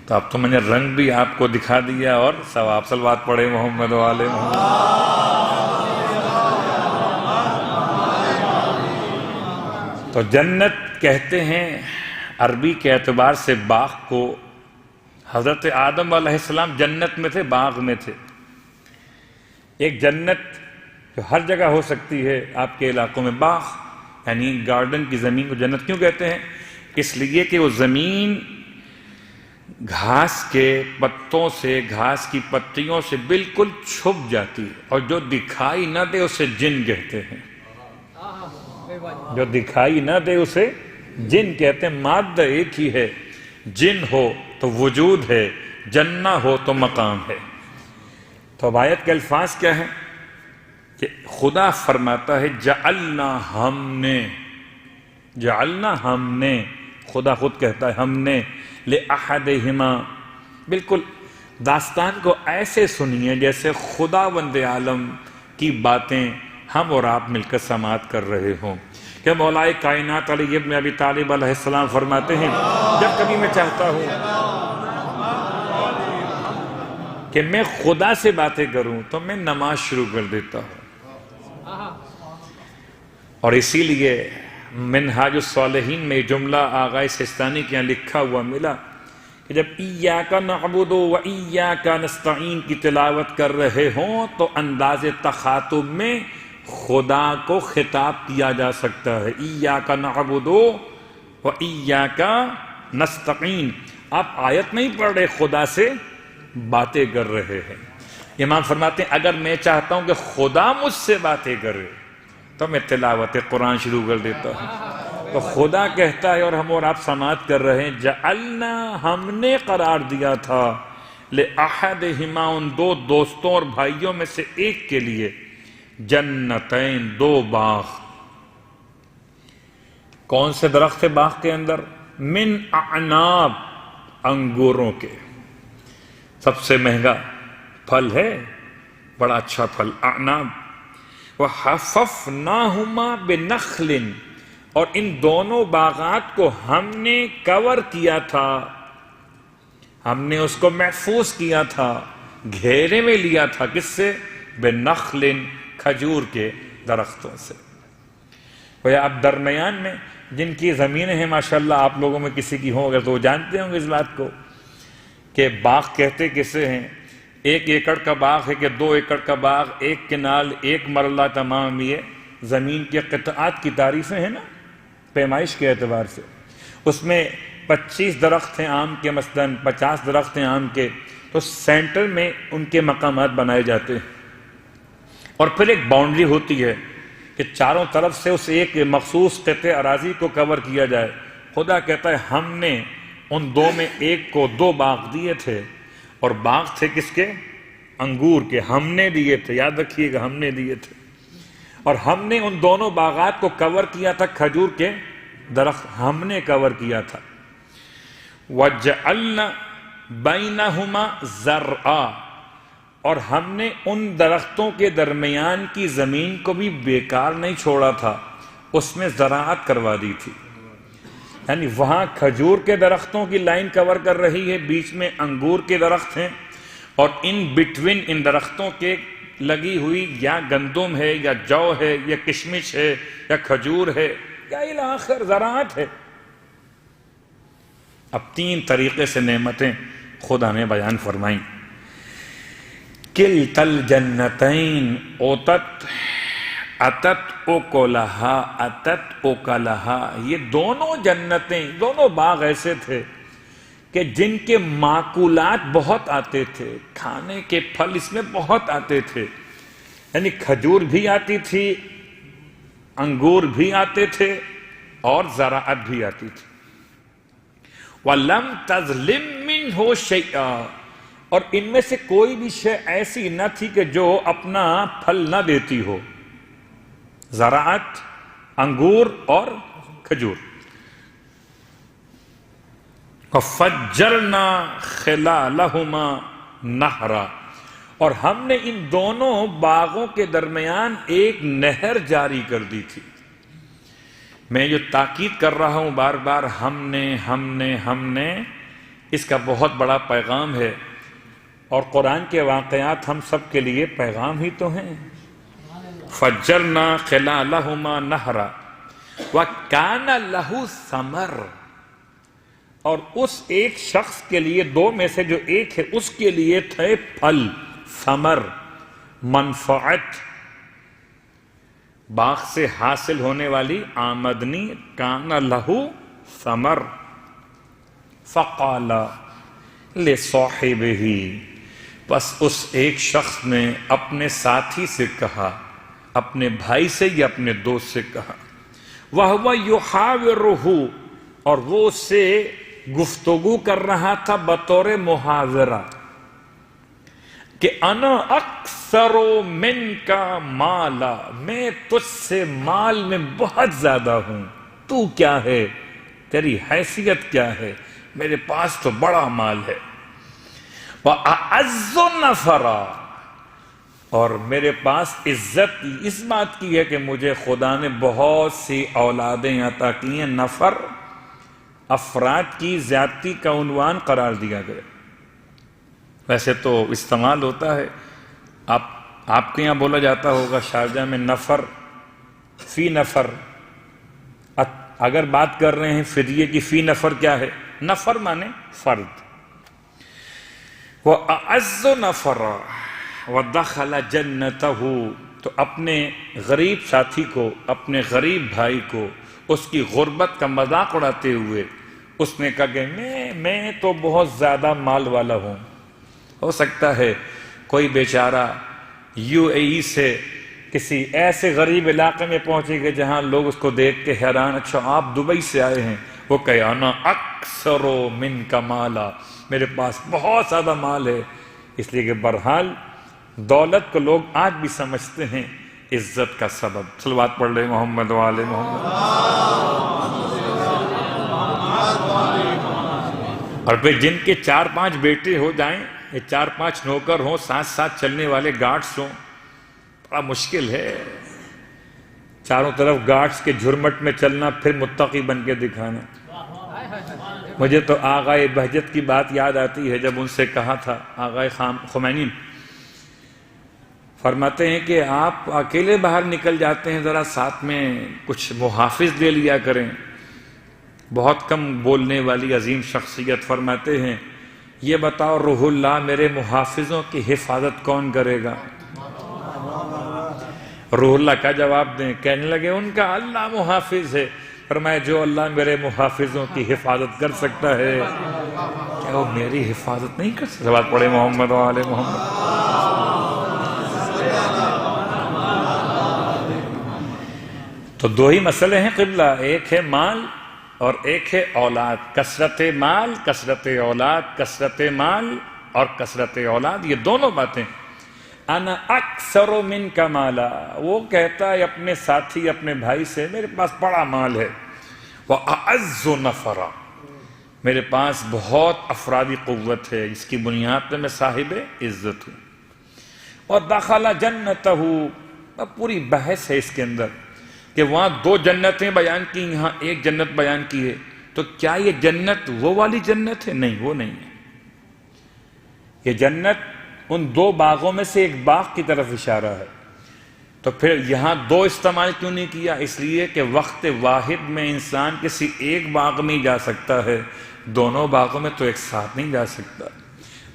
تو اب تو میں نے رنگ بھی آپ کو دکھا دیا، اور ثواب صلوات پڑھے محمد و آل محمد. تو جنت کہتے ہیں عربی کے اعتبار سے باغ کو. حضرت آدم علیہ السلام جنت میں تھے، باغ میں تھے. ایک جنت جو ہر جگہ ہو سکتی ہے، آپ کے علاقوں میں باغ، یعنی گارڈن کی زمین کو جنت کیوں کہتے ہیں؟ اس لیے کہ وہ زمین گھاس کے پتوں سے، گھاس کی پتیوں سے بالکل چھپ جاتی ہے، اور جو دکھائی نہ دے اسے جن کہتے ہیں. جو دکھائی نہ دے اسے جن کہتے ہیں. مادہ ایک ہی ہے، جن ہو تو وجود ہے، جنہ ہو تو مقام ہے۔ تو اب آیت کے الفاظ کیا ہے کہ خدا فرماتا ہے جعلنا ہم نے، خدا خود کہتا ہے ہم نے، لأحدہما، بالکل داستان کو ایسے سنیے جیسے خداوند عالم کی باتیں ہم اور آپ مل کر سماعت کر رہے ہوں۔ کہ مولا کائنات علی ابن ابی طالب علیہ السلام فرماتے ہیں جب کبھی میں چاہتا ہوں کہ میں خدا سے باتیں کروں تو میں نماز شروع کر دیتا ہوں، اور اسی لیے منہاج الصالحین میں جملہ آغا سستانی کے یہاں لکھا ہوا ملا کہ جب ایاک نعبد و ایاک نستعین کی تلاوت کر رہے ہوں تو انداز تخاطب میں خدا کو خطاب کیا جا سکتا ہے، ایاک نعبد و ایاک نستعین۔ آپ آیت نہیں پڑھ رہے، خدا سے باتیں کر رہے ہیں۔ امام فرماتے ہیں اگر میں چاہتا ہوں کہ خدا مجھ سے باتیں کرے تو میں تلاوت قرآن شروع کر دیتا ہوں۔ تو خدا کہتا ہے اور ہم اور آپ سماعت کر رہے ہیں جعلنا، ہم نے قرار دیا تھا، لأحدہما، ان دو دوستوں اور بھائیوں میں سے ایک کے لیے، جنتین، دو باغ۔ کون سے درخت تھے باغ کے اندر؟ من اعناب، انگوروں کے۔ سب سے مہنگا پھل ہے، بڑا اچھا پھل اعناب۔ وَحَفَفْنَاهُمَا بِنَخْلٍ، اور ان دونوں باغات کو ہم نے کور کیا تھا، ہم نے اس کو محفوظ کیا تھا، گھیرے میں لیا تھا، کس سے؟ بِنَخْلٍ، کھجور کے درختوں سے۔ وہ اب درمیان میں جن کی زمینیں ہیں ماشاءاللہ آپ لوگوں میں کسی کی ہوں اگر تو وہ جانتے ہوں گے اس بات کو کہ باغ کہتے کسے ہیں؟ 1 ایکڑ کا باغ ہے کہ 2 ایکڑ کا باغ، ایک کنال، ایک مرلہ تمام، یہ زمین کے قطعات کی تعریفیں ہیں نا پیمائش کے اعتبار سے۔ اس میں 25 درخت ہیں آم کے، مثلاً 50 درخت ہیں آم کے، تو سینٹر میں ان کے مقامات بنائے جاتے ہیں، اور پھر ایک باؤنڈری ہوتی ہے کہ چاروں طرف سے اس ایک مخصوص قطع اراضی کو کور کیا جائے۔ خدا کہتا ہے ہم نے ان دو میں ایک کو 2 باغ دیے تھے، اور باغ تھے کس کے؟ انگور کے، ہم نے دیے تھے، یاد رکھیے گا ہم نے دیے تھے، اور ہم نے ان دونوں باغات کو کور کیا تھا، کھجور کے درخت ہم نے کور کیا تھا۔ وَجَعَلْنَا بَيْنَهُمَا زَرْعًا، اور ہم نے ان درختوں کے درمیان کی زمین کو بھی بیکار نہیں چھوڑا تھا، اس میں زراعت کروا دی تھی۔ یعنی وہاں کھجور کے درختوں کی لائن کور کر رہی ہے، بیچ میں انگور کے درخت ہیں، اور ان بٹوین ان درختوں کے لگی ہوئی یا گندم ہے یا جو ہے یا کشمش ہے یا کھجور ہے یا الی آخر زراعت ہے۔ اب 3 طریقے سے نعمتیں خدا نے بیان فرمائیں۔ کلتا الجنتین اوتت اتت اوکلہا اتت اوکلہا، یہ دونوں جنتیں، دونوں باغ ایسے تھے کہ جن کے معقولات بہت آتے تھے، کھانے کے پھل اس میں بہت آتے تھے، یعنی کھجور بھی آتی تھی، انگور بھی آتے تھے، اور زراعت بھی آتی تھی۔ وَلَمْ تَظْلِمْ مِنْهُ شَيْئًا، اور ان میں سے کوئی بھی شے ایسی نہ تھی کہ جو اپنا پھل نہ دیتی ہو، زراعت، انگور اور کھجور۔ فَفَجَّرْنَا خِلَالَهُمَا نَهْرًا، اور ہم نے ان دونوں باغوں کے درمیان ایک نہر جاری کر دی تھی۔ میں جو تاکید کر رہا ہوں بار بار ہم نے، اس کا بہت بڑا پیغام ہے، اور قرآن کے واقعات ہم سب کے لیے پیغام ہی تو ہیں۔ فجرنا خلالہما نہرا وکان لہ ثمر، اور اس ایک شخص کے لیے، 2 میں سے جو ایک ہے اس کے لیے تھے پھل، ثمر، منفعت، باغ سے حاصل ہونے والی آمدنی، کان لہ ثمر۔ فقال لصاحبہ، بس اس ایک شخص نے اپنے ساتھی سے کہا، اپنے بھائی سے یا اپنے دوست سے کہا، وَهُوَ يُحَاوِرُهُ، اور وہ اس سے گفتگو کر رہا تھا بطور محاورہ کہ انا اکثر من کا مالا، میں تجھ سے مال میں بہت زیادہ ہوں، تو کیا ہے، تیری حیثیت کیا ہے، میرے پاس تو بڑا مال ہے۔ وَأَعَزُّ نَفَرًا، اور میرے پاس عزت اس بات کی ہے کہ مجھے خدا نے بہت سی اولادیں عطا کی ہیں۔ نفر افراد کی زیادتی کا عنوان قرار دیا گیا، ویسے تو استعمال ہوتا ہے، آپ کے یہاں بولا جاتا ہوگا شارجہ میں نفر فی نفر، اگر بات کر رہے ہیں فدیے کی، فی نفر کیا ہے، نفر مانے فرد۔ وَأَعَزُّ نَفَرًا وَدَخَلَ جَنَّتَهُ، تو اپنے غریب ساتھی کو، اپنے غریب بھائی کو اس کی غربت کا مذاق اڑاتے ہوئے اس نے کہا کہ میں تو بہت زیادہ مال والا ہوں۔ ہو سکتا ہے کوئی بیچارہ UAE سے کسی ایسے غریب علاقے میں پہنچے گا جہاں لوگ اس کو دیکھ کے حیران، اچھا آپ دبئی سے آئے ہیں، وہ کہے انا اکثر من کا مالا، میرے پاس بہت زیادہ مال ہے۔ اس لیے کہ بہرحال دولت کو لوگ آج بھی سمجھتے ہیں عزت کا سبب۔ صلوات پڑھ لیں محمد و آل محمد۔ اور پھر جن کے 4-5 بیٹے ہو جائیں، 4-5 نوکر ہوں، ساتھ ساتھ چلنے والے گارڈز ہوں، بڑا مشکل ہے۔ چاروں طرف گارڈز کے جھرمٹ میں چلنا، پھر متقی بن کے دکھانا۔ مجھے تو آغائے بہجت کی بات یاد آتی ہے، جب ان سے کہا تھا آغائے خمینی فرماتے ہیں کہ آپ اکیلے باہر نکل جاتے ہیں، ذرا ساتھ میں کچھ محافظ لے لیا کریں۔ بہت کم بولنے والی عظیم شخصیت فرماتے ہیں یہ بتاؤ روح اللہ میرے محافظوں کی حفاظت کون کرے گا؟ روح اللہ کا جواب دیں، کہنے لگے ان کا اللہ محافظ ہے۔ فرمایا جو اللہ میرے محافظوں کی حفاظت کر سکتا ہے کیا وہ میری حفاظت نہیں کر سکتا؟ بات پڑھے محمد و آل محمد۔ تو دو ہی مسئلے ہیں قبلہ، ایک ہے مال اور ایک ہے اولاد۔ کثرت مال، کثرت اولاد، کثرت مال اور کثرت اولاد، یہ دونوں باتیں۔ انا اکثر من کا مالا، وہ کہتا ہے اپنے ساتھی، اپنے بھائی سے میرے پاس بڑا مال ہے۔ وَأَعَزُّ نَفَرًا، میرے پاس بہت افرادی قوت ہے، اس کی بنیاد پہ میں صاحب عزت ہوں۔ اور دخل جنتہ، پوری بحث ہے اس کے اندر کہ وہاں 2 جنتیں بیان کی، یہاں ایک جنت بیان کی ہے، تو کیا یہ جنت وہ والی جنت ہے؟ نہیں، وہ نہیں ہے۔ یہ جنت ان 2 باغوں میں سے ایک باغ کی طرف اشارہ ہے۔ تو پھر یہاں 2 استعمال کیوں نہیں کیا؟ اس لیے کہ وقت واحد میں انسان کسی ایک باغ میں ہی جا سکتا ہے، دونوں باغوں میں تو ایک ساتھ نہیں جا سکتا۔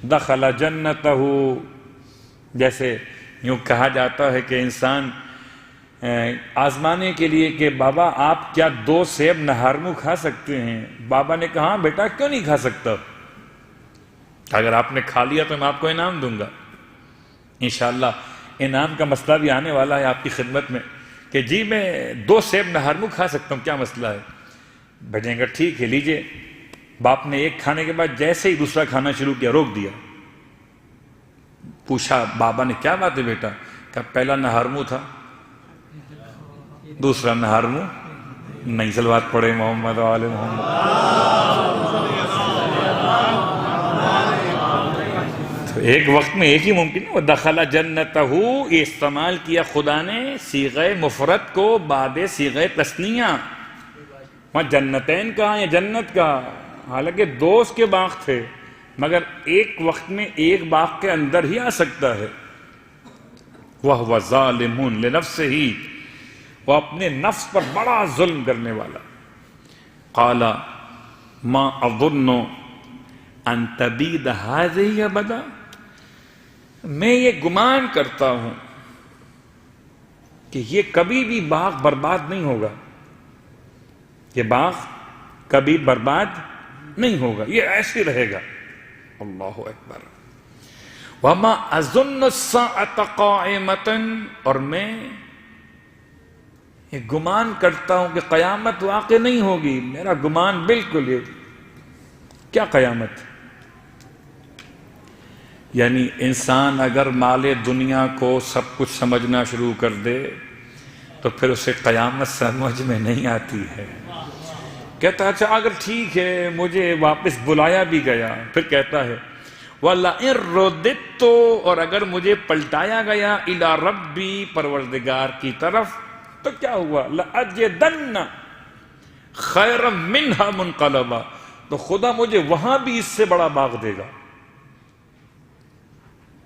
دخل جنتہ، جیسے یوں کہا جاتا ہے کہ انسان آزمانے کے لیے کہ بابا آپ کیا 2 سیب نہارمو کھا سکتے ہیں؟ بابا نے کہا بیٹا کیوں نہیں کھا سکتا، اگر آپ نے کھا لیا تو میں آپ کو انعام دوں گا۔ انشاءاللہ انعام کا مسئلہ بھی آنے والا ہے آپ کی خدمت میں کہ جی میں 2 سیب نہارمو کھا سکتا ہوں، کیا مسئلہ ہے؟ بھیجیں گا ٹھیک ہے لیجئے۔ باپ نے ایک کھانے کے بعد جیسے ہی دوسرا کھانا شروع کیا روک دیا۔ پوچھا بابا نے کیا بات ہے بیٹا؟ کہ پہلا نہارمو تھا، دوسرا نہارمو نہیں۔ صلوات پڑھے محمد و آل محمد۔ تو ایک وقت میں ایک ہی ممکن ہے۔ دخل جنتہ، یہ استعمال کیا خدا نے صیغہ مفرد کو بعد صیغہ تثنیہ۔ وہاں جنتین کہا یا جنت کہا، حالانکہ 2 اس کے باغ تھے، مگر ایک وقت میں ایک باغ کے اندر ہی آ سکتا ہے۔ وَهُوَ ظَالِمٌ لِنَفْسِهِ، وہ اپنے نفس پر بڑا ظلم کرنے والا۔ قال ما اظن ان تبید هذه ابدا، میں یہ گمان کرتا ہوں کہ یہ کبھی بھی باغ برباد نہیں ہوگا، یہ باغ کبھی برباد نہیں ہوگا، یہ ایسے رہے گا۔ اللہ اکبر۔ وما اظن الساعة قائمة، اور میں یہ گمان کرتا ہوں کہ قیامت واقع نہیں ہوگی، میرا گمان بالکل یہ کیا قیامت؟ یعنی انسان اگر مال دنیا کو سب کچھ سمجھنا شروع کر دے تو پھر اسے قیامت سمجھ میں نہیں آتی ہے. کہتا اچھا اگر ٹھیک ہے مجھے واپس بلایا بھی گیا، پھر کہتا ہے وَلَئِن رُدِدتُّ، اور اگر مجھے پلٹایا گیا اِلَىٰ رَبِّی، پروردگار کی طرف، تو کیا ہوا؟ لَأَجِدَنَّ خَيْرًا مِنْهَا مُنْقَلَبًا، تو خدا مجھے وہاں بھی اس سے بڑا باغ دے گا.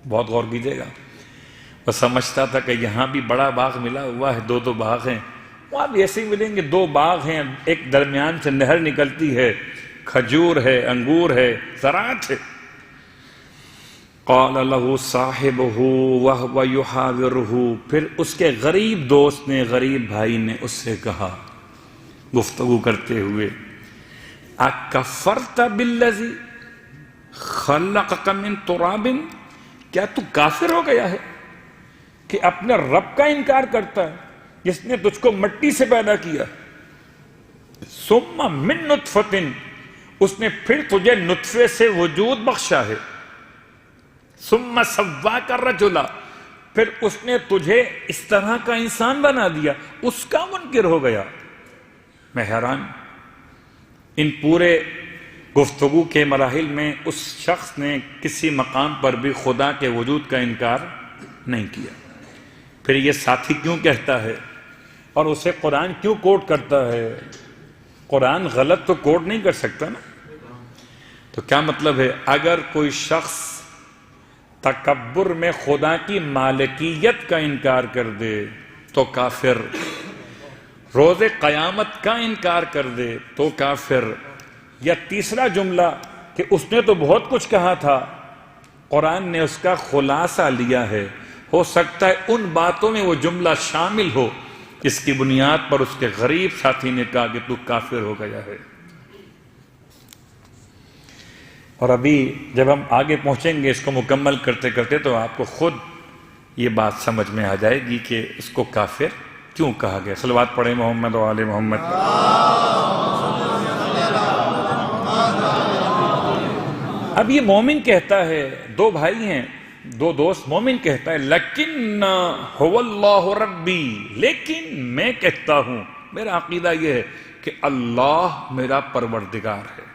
بہت غور کیجیے گا. وہ سمجھتا تھا کہ یہاں بھی بڑا باغ ملا ہوا ہے، دو باغ ہیں، وہاں بھی ایسے ہی ملیں گے. 2 باغ ہیں، ایک درمیان سے نہر نکلتی ہے، کھجور ہے، انگور ہے، زراعت ہے. قال له صاحبه وهو يحاوره، پھر اس کے غریب دوست نے، غریب بھائی نے اس سے کہا گفتگو کرتے ہوئے، اکفرت بالذی خلقک من تراب، کیا تو کافر ہو گیا ہے کہ اپنے رب کا انکار کرتا ہے جس نے تجھ کو مٹی سے پیدا کیا؟ ثم من نطفۃ، اس نے پھر تجھے نطفے سے وجود بخشا ہے. ثم سواک رجلا، پھر اس نے تجھے اس طرح کا انسان بنا دیا، اس کا منکر ہو گیا. میں حیران، ان پورے گفتگو کے مراحل میں اس شخص نے کسی مقام پر بھی خدا کے وجود کا انکار نہیں کیا. پھر یہ ساتھی کیوں کہتا ہے اور اسے قرآن کیوں کوٹ کرتا ہے؟ قرآن غلط تو کوٹ نہیں کر سکتا نا. تو کیا مطلب ہے؟ اگر کوئی شخص تکبر میں خدا کی مالکیت کا انکار کر دے تو کافر، روز قیامت کا انکار کر دے تو کافر. یا تیسرا جملہ کہ اس نے تو بہت کچھ کہا تھا، قرآن نے اس کا خلاصہ لیا ہے. ہو سکتا ہے ان باتوں میں وہ جملہ شامل ہو جس کی بنیاد پر اس کے غریب ساتھی نے کہا کہ تو کافر ہو گیا ہے. اور ابھی جب ہم آگے پہنچیں گے اس کو مکمل کرتے کرتے تو آپ کو خود یہ بات سمجھ میں آ جائے گی کہ اس کو کافر کیوں کہا گیا. صلوات پڑھیں محمد و آل محمد. اب یہ مومن کہتا ہے، 2 بھائی ہیں، 2 دوست. مومن کہتا ہے لیکن هو اللہ ربی، لیکن میں کہتا ہوں، میرا عقیدہ یہ ہے کہ اللہ میرا پروردگار ہے.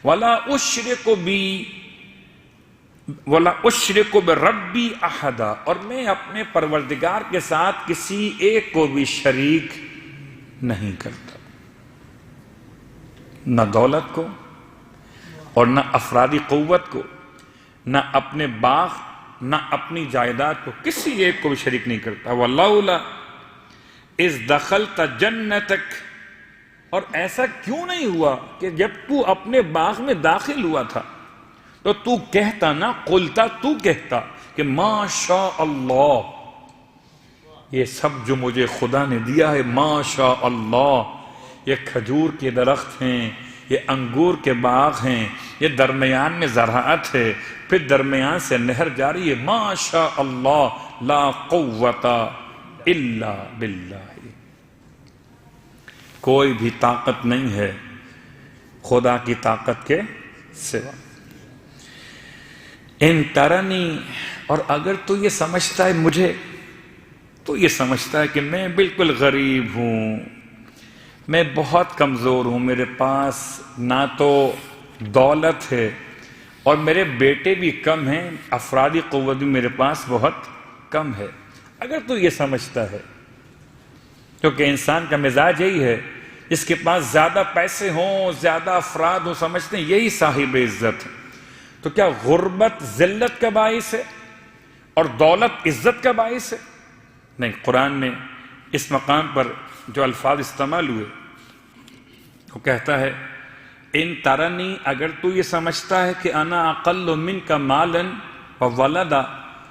وَلَا أُشْرِكُ بِرَبِّي أَحَدًا، اور میں اپنے پروردگار کے ساتھ کسی ایک کو بھی شریک نہیں کرتا. نہ دولت کو اور نہ افرادی قوت کو، نہ اپنے باغ، نہ اپنی جائیداد کو، کسی ایک کو بھی شریک نہیں کرتا. وَلَوْلَا إِذْ دَخَلْتَ جَنَّتَكَ، اور ایسا کیوں نہیں ہوا کہ جب تو اپنے باغ میں داخل ہوا تھا تو تو کہتا نا، قلتا، تو کہتا کہ ما شاء اللہ، یہ سب جو مجھے خدا نے دیا ہے ما شاء اللہ، یہ کھجور کے درخت ہیں، یہ انگور کے باغ ہیں، یہ درمیان میں زراعت ہے، پھر درمیان سے نہر جاری ہے، ما شاء اللہ لا قوت الا باللہ، کوئی بھی طاقت نہیں ہے خدا کی طاقت کے سوا. ان ترنی، اور اگر تو یہ سمجھتا ہے مجھے، تو یہ سمجھتا ہے کہ میں بالکل غریب ہوں، میں بہت کمزور ہوں، میرے پاس نہ تو دولت ہے اور میرے بیٹے بھی کم ہیں، افرادی قوت بھی میرے پاس بہت کم ہے. اگر تو یہ سمجھتا ہے، کیونکہ انسان کا مزاج یہی ہے، جس کے پاس زیادہ پیسے ہوں، زیادہ افراد ہوں، سمجھتے ہیں یہی صاحب عزت ہے. تو کیا غربت ذلت کا باعث ہے اور دولت عزت کا باعث ہے؟ نہیں. قرآن نے اس مقام پر جو الفاظ استعمال ہوئے وہ کہتا ہے ان ترنی، اگر تو یہ سمجھتا ہے کہ انا اقل منک مالا وولدا،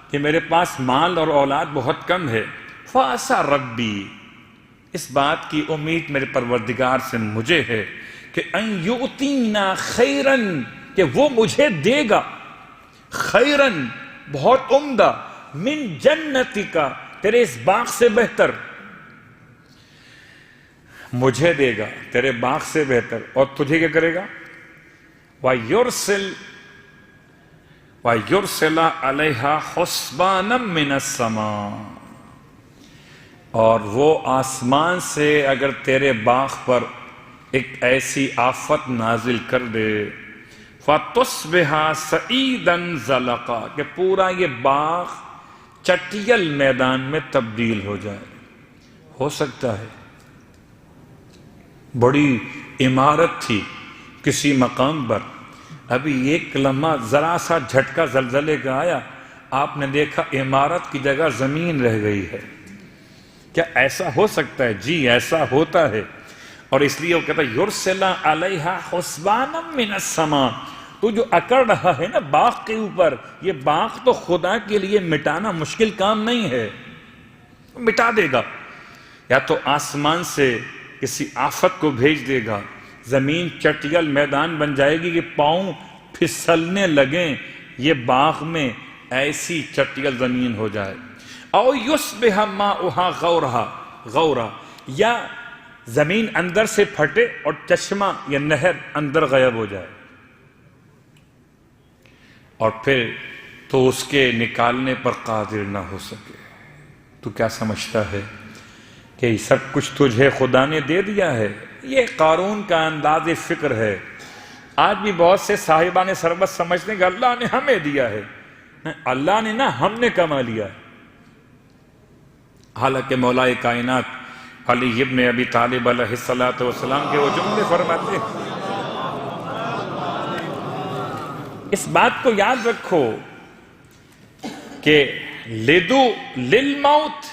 کہ میرے پاس مال اور اولاد بہت کم ہے، فعسى ربی، اس بات کی امید میرے پروردگار سے مجھے ہے کہ ان یؤتینا خیرا، کہ وہ مجھے دے گا، خیرن بہت عمدہ، من جنتک، تیرے اس باغ سے بہتر، مجھے دے گا تیرے باغ سے بہتر. اور تجھے کیا کرے گا؟ وَيُرْسِلَ عَلَيْهَا حُسْبَانًا مِّنَ السَّمَاءِ، اور وہ آسمان سے اگر تیرے باغ پر ایک ایسی آفت نازل کر دے، فَتُصْبِحَ صَعِيدًا زَلَقًا، کہ پورا یہ باغ چٹیل میدان میں تبدیل ہو جائے۔ ہو سکتا ہے بڑی عمارت تھی کسی مقام پر، ابھی ایک لمحہ ذرا سا جھٹکا زلزلے کا آیا، آپ نے دیکھا عمارت کی جگہ زمین رہ گئی ہے۔ کیا ایسا ہو سکتا ہے؟ جی ایسا ہوتا ہے، اور اس لیے وہ کہتا ہے یرسل علیہا حسبانا من السماء، تو جو اکڑ رہا ہے نا باغ کے اوپر، یہ باغ تو خدا کے لیے مٹانا مشکل کام نہیں ہے، مٹا دے گا۔ یا تو آسمان سے کسی آفت کو بھیج دے گا، زمین چٹیل میدان بن جائے گی کہ پاؤں پھسلنے لگیں، یہ باغ میں ایسی چٹیل زمین ہو جائے۔ او یصبح ماؤہا غورا، یا زمین اندر سے پھٹے اور چشمہ یا نہر اندر غائب ہو جائے، اور پھر تو اس کے نکالنے پر قادر نہ ہو سکے۔ تو کیا سمجھتا ہے کہ یہ سب کچھ تجھے خدا نے دے دیا ہے؟ یہ قارون کا انداز فکر ہے۔ آج بھی بہت سے صاحبان ثروت سمجھتے ہیں کہ اللہ نے ہمیں دیا ہے، اللہ نے نہ، ہم نے کما لیا ہے۔ حالانکہ مولا کائنات علی ابن ابی طالب علیہ السلام کے وہ جملے فرماتے ہیں، اس بات کو یاد رکھو کہ لدو للموت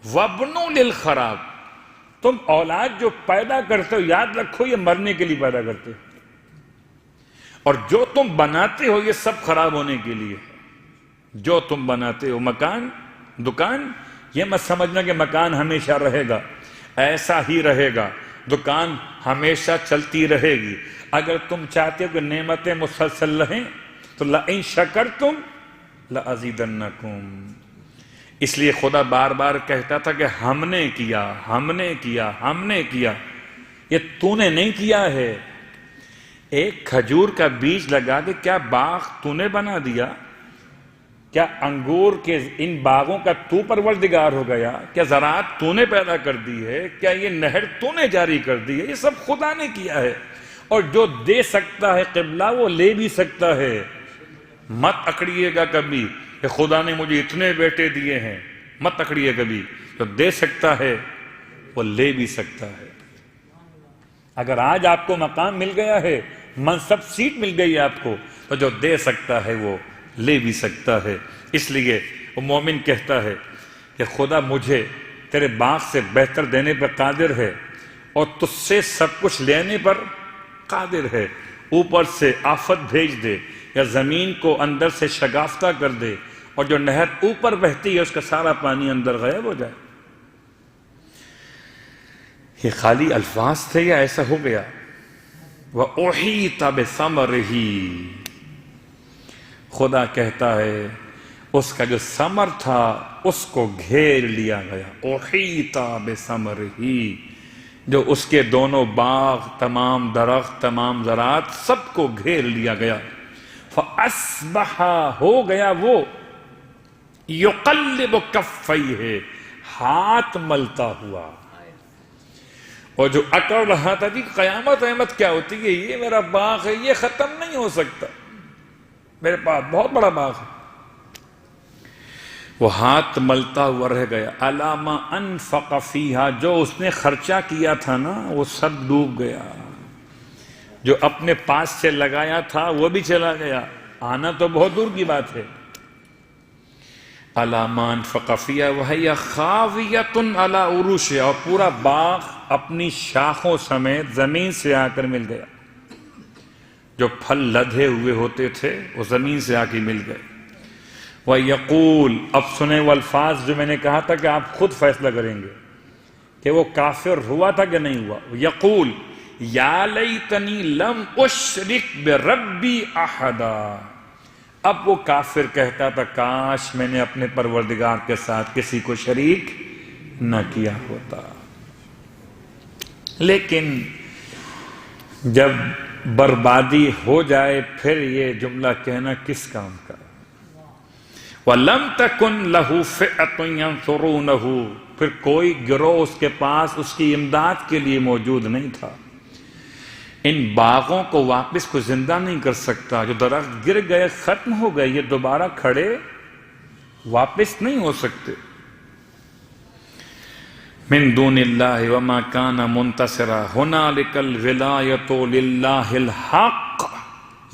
وابنو للخراب، تم اولاد جو پیدا کرتے ہو یاد رکھو یہ مرنے کے لیے پیدا کرتے ہو، اور جو تم بناتے ہو یہ سب خراب ہونے کے لیے۔ جو تم بناتے ہو، مکان، دکان، یہ مت سمجھنا کہ مکان ہمیشہ رہے گا، ایسا ہی رہے گا، دکان ہمیشہ چلتی رہے گی۔ اگر تم چاہتے ہو کہ نعمتیں مسلسل رہیں تو لئن شکرتم لأزیدنکم، اس لیے خدا بار بار کہتا تھا کہ ہم نے کیا، ہم نے کیا، ہم نے کیا، یہ تو نے نہیں کیا ہے۔ ایک کھجور کا بیج لگا کے کیا باغ تو نے بنا دیا؟ کیا انگور کے ان باغوں کا تو پروردگار ہو گیا؟ کیا زراعت تو نے پیدا کر دی ہے؟ کیا یہ نہر تو نے جاری کر دی ہے؟ یہ سب خدا نے کیا ہے، اور جو دے سکتا ہے قبلہ وہ لے بھی سکتا ہے۔ مت اکڑیے گا کبھی کہ خدا نے مجھے اتنے بیٹے دیے ہیں، مت اکڑیے کبھی، جو دے سکتا ہے وہ لے بھی سکتا ہے۔ اگر آج آپ کو مقام مل گیا ہے، منصب، سیٹ مل گئی ہے آپ کو، تو جو دے سکتا ہے وہ لے بھی سکتا ہے۔ اس لیے وہ مومن کہتا ہے کہ خدا مجھے تیرے باغ سے بہتر دینے پر قادر ہے، اور تجھ سے سب کچھ لینے پر قادر ہے۔ اوپر سے آفت بھیج دے، یا زمین کو اندر سے شگافتہ کر دے، اور جو نہر اوپر بہتی ہے اس کا سارا پانی اندر غائب ہو جائے۔ یہ خالی الفاظ تھے یا ایسا ہو گیا؟ وَأُحِيطَ بِثَمَرِهِ، خدا کہتا ہے اس کا جو ثمر تھا اس کو گھیر لیا گیا۔ احیط بثمرہ، جو اس کے دونوں باغ، تمام درخت، تمام زراعت، سب کو گھیر لیا گیا۔ فاصبح، ہو گیا وہ، یقلب کفیہ، ہاتھ ملتا ہوا، اور جو اکڑ رہا تھا جی قیامت کیا ہوتی ہے، یہ میرا باغ ہے، یہ ختم نہیں ہو سکتا، میرے پاس بہت بڑا باغ ہے، وہ ہاتھ ملتا ہوا رہ گیا۔ علامہ انفق فیہا، جو اس نے خرچہ کیا تھا نا وہ سب ڈوب گیا، جو اپنے پاس سے لگایا تھا وہ بھی چلا گیا، آنا تو بہت دور کی بات ہے۔ علامہ انفق فیہا وہی خاویۃ علی عروشہا، اور پورا باغ اپنی شاخوں سمیت زمین سے آ کر مل گیا، جو پھل لدھے ہوئے ہوتے تھے وہ زمین سے آ کے مل گئے۔ وَيَقُولُ، اب سنیں وہ الفاظ جو میں نے کہا تھا کہ آپ خود فیصلہ کریں گے کہ وہ کافر ہوا تھا کہ نہیں ہوا۔ یقول یا لیتنی لم اشرک بربی احدا، اب وہ کافر کہتا تھا کاش میں نے اپنے پروردگار کے ساتھ کسی کو شریک نہ کیا ہوتا۔ لیکن جب بربادی ہو جائے پھر یہ جملہ کہنا کس کام کا؟ وَلَمْ تَكُنْ لَهُ فِئَةٌ يَنْصُرُونَهُ، پھر کوئی گروہ اس کے پاس اس کی امداد کے لیے موجود نہیں تھا۔ ان باغوں کو واپس کوئی زندہ نہیں کر سکتا، جو درخت گر گئے ختم ہو گئے، یہ دوبارہ کھڑے واپس نہیں ہو سکتے۔ من دون اللہ وما کان منتصرا ہنالک الولایۃ للہ الحق،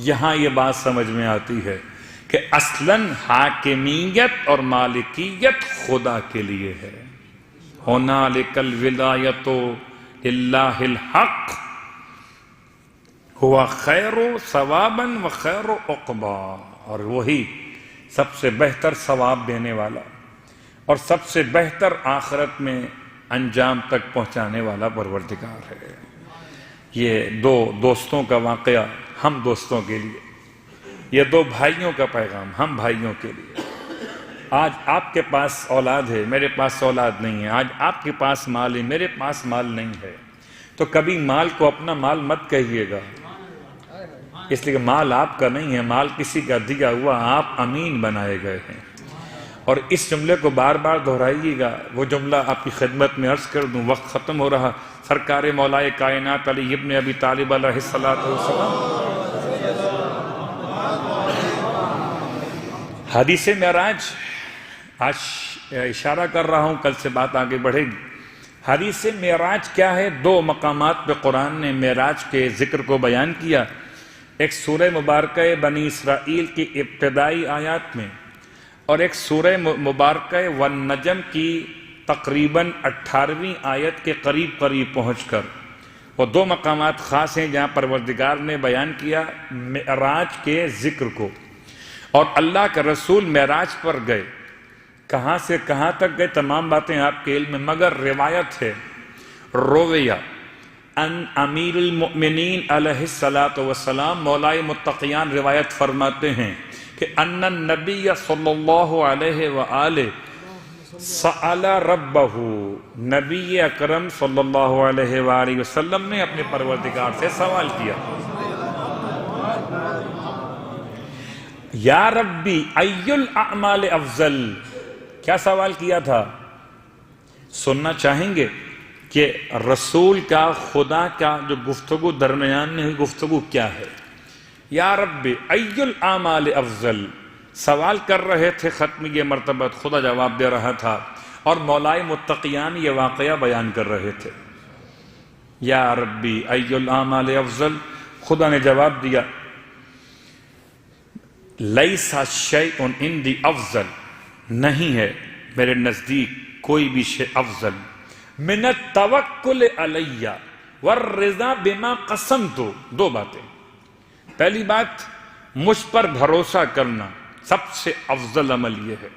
یہاں یہ بات سمجھ میں آتی ہے کہ اصلاً حاکمیت اور مالکیت خدا کے لیے ہے۔ ہنالک الولایۃ للہ الحق ہوا خیر ثوابا و خیر عقبا، اور وہی سب سے بہتر ثواب دینے والا اور سب سے بہتر آخرت میں انجام تک پہنچانے والا پروردگار ہے۔ یہ دو دوستوں کا واقعہ ہم دوستوں کے لیے، یہ دو بھائیوں کا پیغام ہم بھائیوں کے لیے۔ آج آپ کے پاس اولاد ہے، میرے پاس اولاد نہیں ہے، آج آپ کے پاس مال ہے، میرے پاس مال نہیں ہے، تو کبھی مال کو اپنا مال مت کہیے گا، اس لیے کہ مال آپ کا نہیں ہے، مال کسی کا دیا ہوا، آپ امین بنائے گئے ہیں۔ اور اس جملے کو بار بار دہرائیے گا۔ وہ جملہ آپ کی خدمت میں عرض کر دوں، وقت ختم ہو رہا، سرکار مولا کائنات علی ابن ابی طالب علیہ السلام حدیث معراج، آج اشارہ کر رہا ہوں، کل سے بات آگے بڑھے گی۔ حدیث معراج کیا ہے؟ دو مقامات پہ قرآن نے معراج کے ذکر کو بیان کیا، ایک سورہ مبارکہ بنی اسرائیل کی ابتدائی آیات میں، اور ایک سورہ مبارکہ والنجم کی تقریباً 18ویں آیت کے قریب پہنچ کر۔ وہ دو مقامات خاص ہیں جہاں پروردگار نے بیان کیا معراج کے ذکر کو، اور اللہ کے رسول معراج پر گئے، کہاں سے کہاں تک گئے تمام باتیں آپ کے علم میں، مگر روایت ہے، رویہ ان امیر المؤمنین علیہ السلام مولا متقیان روایت فرماتے ہیں کہ ان النبی صلی اللہ علیہ وآلہ سأل ربہ، نبی اکرم صلی اللہ علیہ وآلہ وسلم نے اپنے پروردگار سے سوال کیا، یا ربی ای الاعمال افضل، کیا سوال کیا تھا؟ سننا چاہیں گے کہ رسول کا خدا کا جو گفتگو درمیان میں ہوئی گفتگو کیا ہے؟ یا رب ای الاعمال افضل، سوال کر رہے تھے ختمی مرتبت، خدا جواب دے رہا تھا، اور مولائے متقیان یہ واقعہ بیان کر رہے تھے۔ یا ربی ای الاعمال افضل، خدا نے جواب دیا لیس شیء عندی افضل، نہیں ہے میرے نزدیک کوئی بھی شے افضل من التوکل علی والرضا بما قسمت، دو باتیں، پہلی بات مجھ پر بھروسہ کرنا سب سے افضل عمل یہ ہے،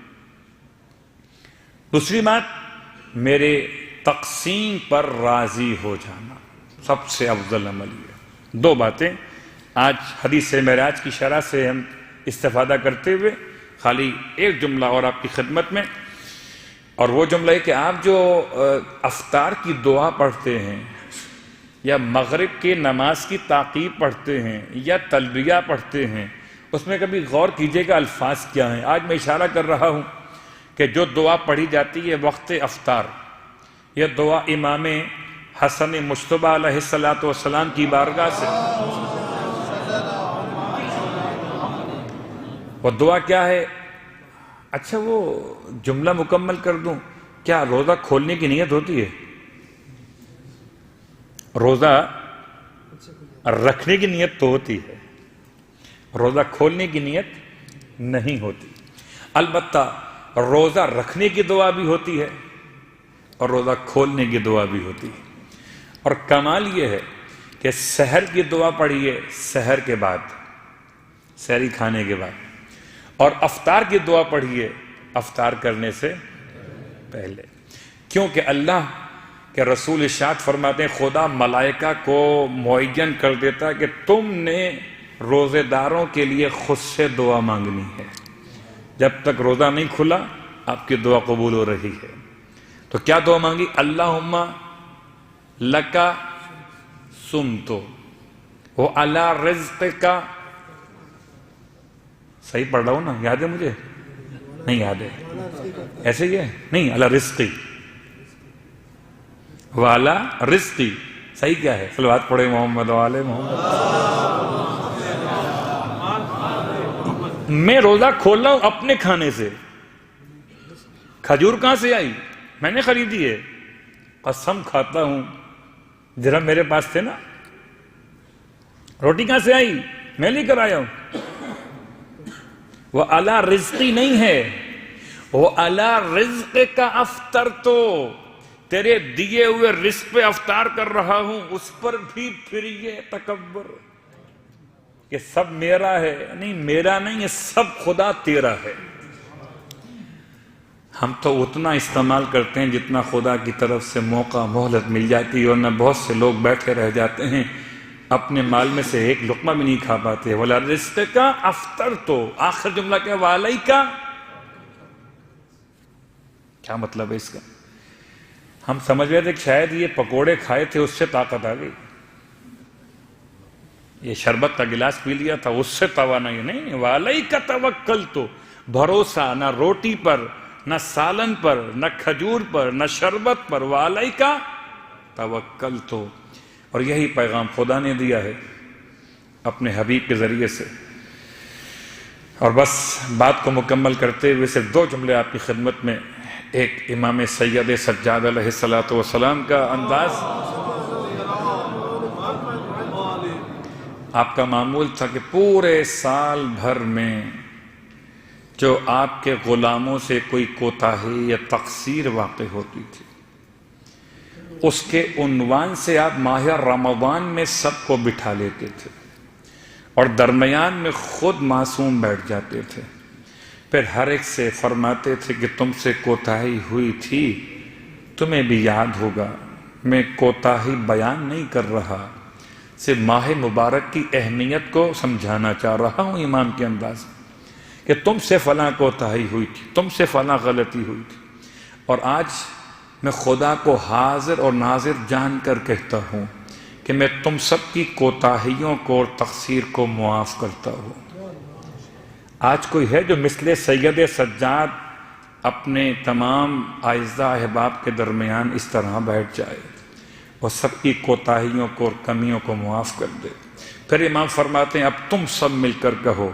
دوسری بات میرے تقسیم پر راضی ہو جانا سب سے افضل عمل یہ ہے۔ دو باتیں آج حدیث معراج کی شرح سے ہم استفادہ کرتے ہوئے، خالی ایک جملہ اور آپ کی خدمت میں، اور وہ جملہ ہے کہ آپ جو افطار کی دعا پڑھتے ہیں یا مغرب کی نماز کی تعقیب پڑھتے ہیں یا تلبیہ پڑھتے ہیں، اس میں کبھی غور کیجئے گا الفاظ کیا ہیں۔ آج میں اشارہ کر رہا ہوں کہ جو دعا پڑھی جاتی ہے وقت افطار، یہ دعا امام حسن مجتبیٰ علیہ السلام کی بارگاہ سے، وہ دعا کیا ہے؟ اچھا وہ جملہ مکمل کر دوں، کیا روزہ کھولنے کی نیت ہوتی ہے؟ روزہ رکھنے کی نیت تو ہوتی ہے، روزہ کھولنے کی نیت نہیں ہوتی۔ البتہ روزہ رکھنے کی دعا بھی ہوتی ہے اور روزہ کھولنے کی دعا بھی ہوتی ہے، اور کمال یہ ہے کہ سحر کی دعا پڑھیے سحر کے بعد، سحری کھانے کے بعد، اور افطار کی دعا پڑھیے افطار کرنے سے پہلے، کیونکہ اللہ کہ رسول ارشاد فرماتے ہیں خدا ملائکہ کو معین کر دیتا ہے کہ تم نے روزے داروں کے لیے خود سے دعا مانگنی ہے، جب تک روزہ نہیں کھلا آپ کی دعا قبول ہو رہی ہے۔ تو کیا دعا مانگی؟ اللہم لکا سمتو، وَعَلَىٰ رِزْقِكَ، صحیح پڑھ رہا ہوں نا؟ یاد ہے مجھے؟ نہیں یاد ہے؟ ایسے ہی ہے؟ نہیں، عَلَىٰ رِزْقِي، وَعَلَىٰ رِزْقِي صحیح کیا ہے؟ صلوات پڑھے محمد وآلِ محمد۔ میں روزہ کھول رہا ہوں اپنے کھانے سے، کھجور کہاں سے آئی؟ میں نے خریدی ہے، قسم کھاتا ہوں، درہم میرے پاس تھے نا۔ روٹی کہاں سے آئی؟ میں لے کر آیا ہوں۔ وہ علی رزقی نہیں ہے، وہ علی رزق کا افطر، تو تیرے دیے ہوئے رزق پہ افطار کر رہا ہوں، اس پر بھی پھر یہ تکبر کہ سب میرا ہے۔ نہیں، میرا نہیں، یہ سب خدا تیرا ہے۔ ہم تو اتنا استعمال کرتے ہیں جتنا خدا کی طرف سے موقع مہلت مل جاتی ہے، اور نہ بہت سے لوگ بیٹھے رہ جاتے ہیں، اپنے مال میں سے ایک لقمہ بھی نہیں کھا پاتے۔ وَلَا رِزْقِكَ أَفْطَرْتُ، آخر جملہ کیا؟ وَعَلَيْكَ، کیا مطلب ہے اس کا؟ ہم سمجھ رہے تھے کہ شاید یہ پکوڑے کھائے تھے اس سے طاقت آ گئی، یہ شربت کا گلاس پی لیا تھا اس سے توانائی نہیں۔ وَعَلَيْكَ تَوَكَّلْتُ، بھروسہ نہ روٹی پر، نہ سالن پر، نہ کھجور پر، نہ شربت پر، وَعَلَيْكَ تَوَكَّلْتُ۔ اور یہی پیغام خدا نے دیا ہے اپنے حبیب کے ذریعے سے۔ اور بس بات کو مکمل کرتے ہوئے صرف دو جملے آپ کی خدمت میں، ایک امام سید سجاد علیہ السلام کا انداز، آپ کا معمول تھا کہ پورے سال بھر میں جو آپ کے غلاموں سے کوئی کوتاہی یا تقصیر واقع ہوتی تھی، اس کے عنوان سے آپ ماہ رمضان میں سب کو بٹھا لیتے تھے، اور درمیان میں خود معصوم بیٹھ جاتے تھے، پھر ہر ایک سے فرماتے تھے کہ تم سے کوتاہی ہوئی تھی، تمہیں بھی یاد ہوگا، میں کوتاہی بیان نہیں کر رہا، صرف ماہ مبارک کی اہمیت کو سمجھانا چاہ رہا ہوں امام کے انداز میں، کہ تم سے فلاں کوتاہی ہوئی تھی، تم سے فلاں غلطی ہوئی تھی، اور آج میں خدا کو حاضر اور ناظر جان کر کہتا ہوں کہ میں تم سب کی کوتاہیوں کو اور تقصیر کو معاف کرتا ہوں۔ آج کوئی ہے جو مثل سید سجاد اپنے تمام اعزہ احباب کے درمیان اس طرح بیٹھ جائے اور سب کی کوتاہیوں کو اور کمیوں کو معاف کر دے؟ پھر امام فرماتے ہیں اب تم سب مل کر کہو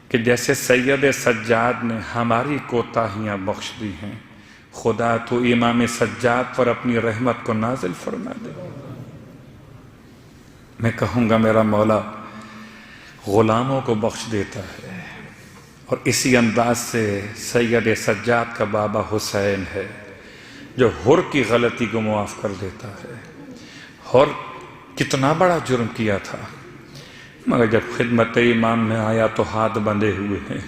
کہ جیسے سید سجاد نے ہماری کوتاہیاں بخش دی ہیں، خدا تو امام سجاد پر اپنی رحمت کو نازل فرما دے۔ میں کہوں گا میرا مولا غلاموں کو بخش دیتا ہے، اور اسی انداز سے سید سجاد کا بابا حسین ہے جو حر کی غلطی کو معاف کر دیتا ہے۔ حر کتنا بڑا جرم کیا تھا، مگر جب خدمت امام میں آیا تو ہاتھ بندھے ہوئے ہیں،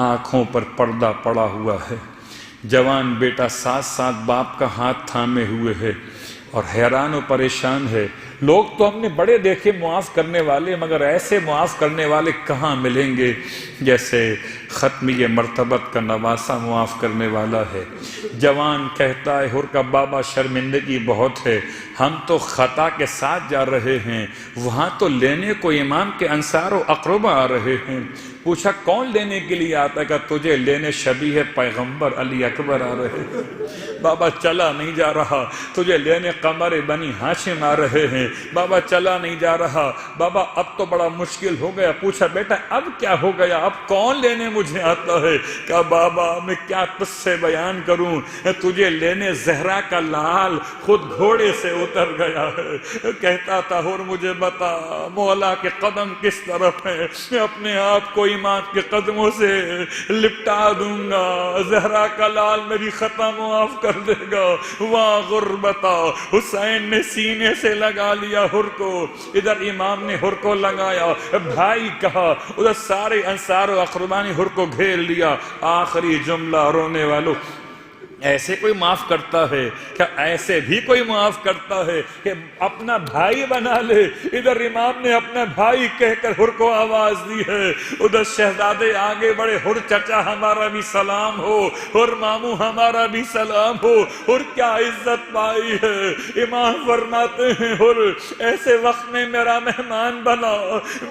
آنکھوں پر پردہ پڑا ہوا ہے، جوان بیٹا ساتھ ساتھ باپ کا ہاتھ تھامے ہوئے ہے اور حیران و پریشان ہے۔ لوگ تو ہم نے بڑے دیکھے معاف کرنے والے، مگر ایسے معاف کرنے والے کہاں ملیں گے جیسے ختمی مرتبت کا نواسہ معاف کرنے والا ہے۔ جوان کہتا ہے حر کا بابا شرمندگی بہت ہے، ہم تو خطا کے ساتھ جا رہے ہیں، وہاں تو لینے کو امام کے انصار و اقربا آ رہے ہیں۔ پوچھا کون لینے کے لیے آتا ہے؟ کہ تجھے لینے شبیہ پیغمبر علی اکبر آ رہے ہیں۔ بابا چلا نہیں جا رہا، تجھے لینے قمر بنی ہاشم آ رہے ہیں۔ بابا چلا نہیں جا رہا، بابا اب تو بڑا مشکل ہو گیا۔ پوچھا بیٹا اب کیا ہو گیا، اب کون لینے مجھے آتا ہے؟ کہا بابا میں کیا تجھ سے بیان کروں، تجھے لینے زہرا کا لال خود گھوڑے سے اتر گیا ہے۔ کہتا تھا حر مجھے بتا مولا کے قدم کس طرف ہیں، میں اپنے آپ کو امام کے قدموں سے لپٹا دوں گا، زہرا کا لال میری خطا معاف کر دے گا۔ وہاں غربتا، حسین نے سینے سے لگا لیا حر کو، ادھر امام نے حر کو لگایا، بھائی کہا، ادھر سارے انصار و اقربا نے حر کو گھیر لیا۔ آخری جملہ رونے والوں ایسے کوئی معاف کرتا ہے کیا؟ ایسے بھی کوئی معاف کرتا ہے کہ اپنا بھائی بنا لے؟ ادھر امام نے اپنا بھائی کہہ کر حر کو آواز دی ہے، ادھر شہزادے آگے بڑے، حر چچا ہمارا بھی سلام ہو، حر ماموں ہمارا بھی سلام ہو، حر کیا عزت پائی ہے۔ امام فرماتے ہیں حر ایسے وقت میں میرا مہمان بنا،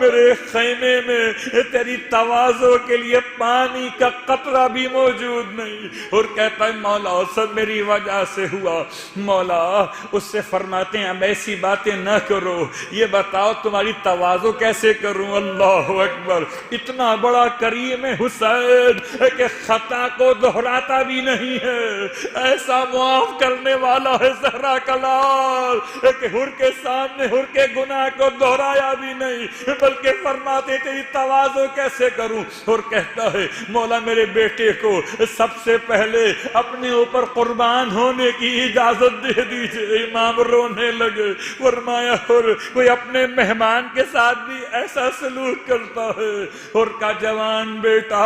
میرے خیمے میں تیری تواضع کے لیے پانی کا قطرہ بھی موجود نہیں۔ حر کہتا ہے مولا سب میری وجہ سے ہوا۔ مولا اس سے فرماتے ہیں اب ایسی باتیں نہ کرو، یہ بتاؤ تمہاری تواضع کیسے کروں؟ اللہ اکبر، اتنا بڑا کریم ہے حسین کہ خطا کو دہراتا بھی نہیں ہے، ایسا معاف کرنے والا ہے زہرا کا لال کہ حر کے سامنے حر کے گناہ کو دہرایا بھی نہیں، بلکہ فرماتے تیری تواضع کیسے کروں؟ حر کہتا ہے مولا میرے بیٹے کو سب سے پہلے اپنے اوپر قربان ہونے کی اجازت دے دیجئے۔ امام رونے لگے، فرمایا حر کوئی اپنے مہمان کے ساتھ بھی ایسا سلوک کرتا ہے؟ حر کا جوان بیٹا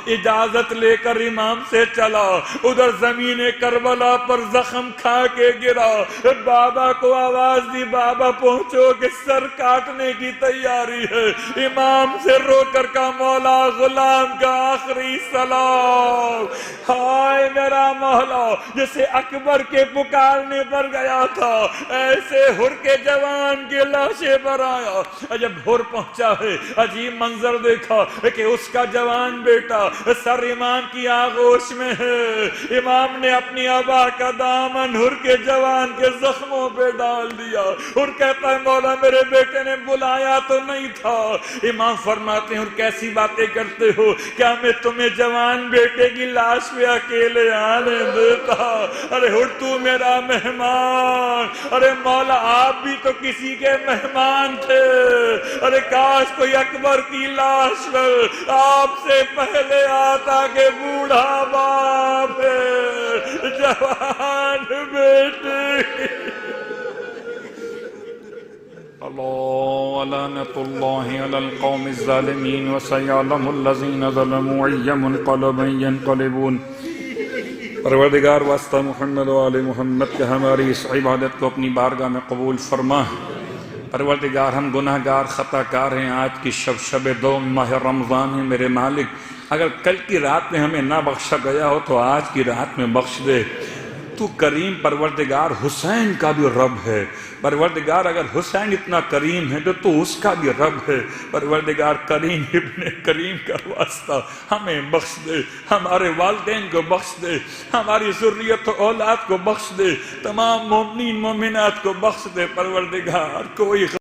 اجازت لے کر امام سے چلا، ادھر زمین کربلا پر زخم کھا کے گرا، بابا کو آواز دی بابا پہنچو کہ سر کاٹنے کی تیاری ہے۔ امام سے رو کر کا مولا غلام کا آخری سلام، ہائے میرا مولا جسے اکبر کے پکارنے پر گیا تھا ایسے حر کے جوان کے لاشے پر آیا۔ جب حر پہنچا ہے عجیب منظر دیکھا کہ اس کا جوان بیٹا سر امام کی آغوش میں ہے۔ امام نے اپنی ابا کا دامن حر کے جوان کے زخموں پہ ڈال دیا۔ حر کہتا ہے مولا میرے بیٹے نے بلایا تو نہیں تھا۔ امام فرماتے ہیں حر کیسی باتیں کرتے ہو، کیا میں تمہیں جوان بیٹے کی لاش پہ اکیلے آنے دیتا؟ ارے حر تو میرا مہمان، ارے مولا آپ بھی تو کسی کے مہمان تھے، ارے کاش کوئی اکبر کی لاش پر آپ سے پہلے آتا کہ بوڑھا باپ ہے جوان بیٹے۔ لعنت اللہ علی القوم الظالمین وسیعلم الذین ظلموا ای منقلب ینقلبون۔ پروردگار واسطہ محمد و آل محمد کہ ہماری اس عبادت کو اپنی بارگاہ میں قبول فرما۔ پروردگار ہم گناہ گار خطا کار ہیں، آج کی شب دو ماہ رمضان ہے میرے مالک، اگر کل کی رات میں ہمیں نہ بخشا گیا ہو تو آج کی رات میں بخش دے۔ تو کریم پروردگار حسین کا بھی رب ہے، پروردگار اگر حسین اتنا کریم ہے تو اس کا بھی رب ہے۔ پروردگار کریم ابن کریم کا واسطہ ہمیں بخش دے، ہمارے والدین کو بخش دے، ہماری ذریت و اولاد کو بخش دے، تمام مومنین مومنات کو بخش دے۔ پروردگار کوئی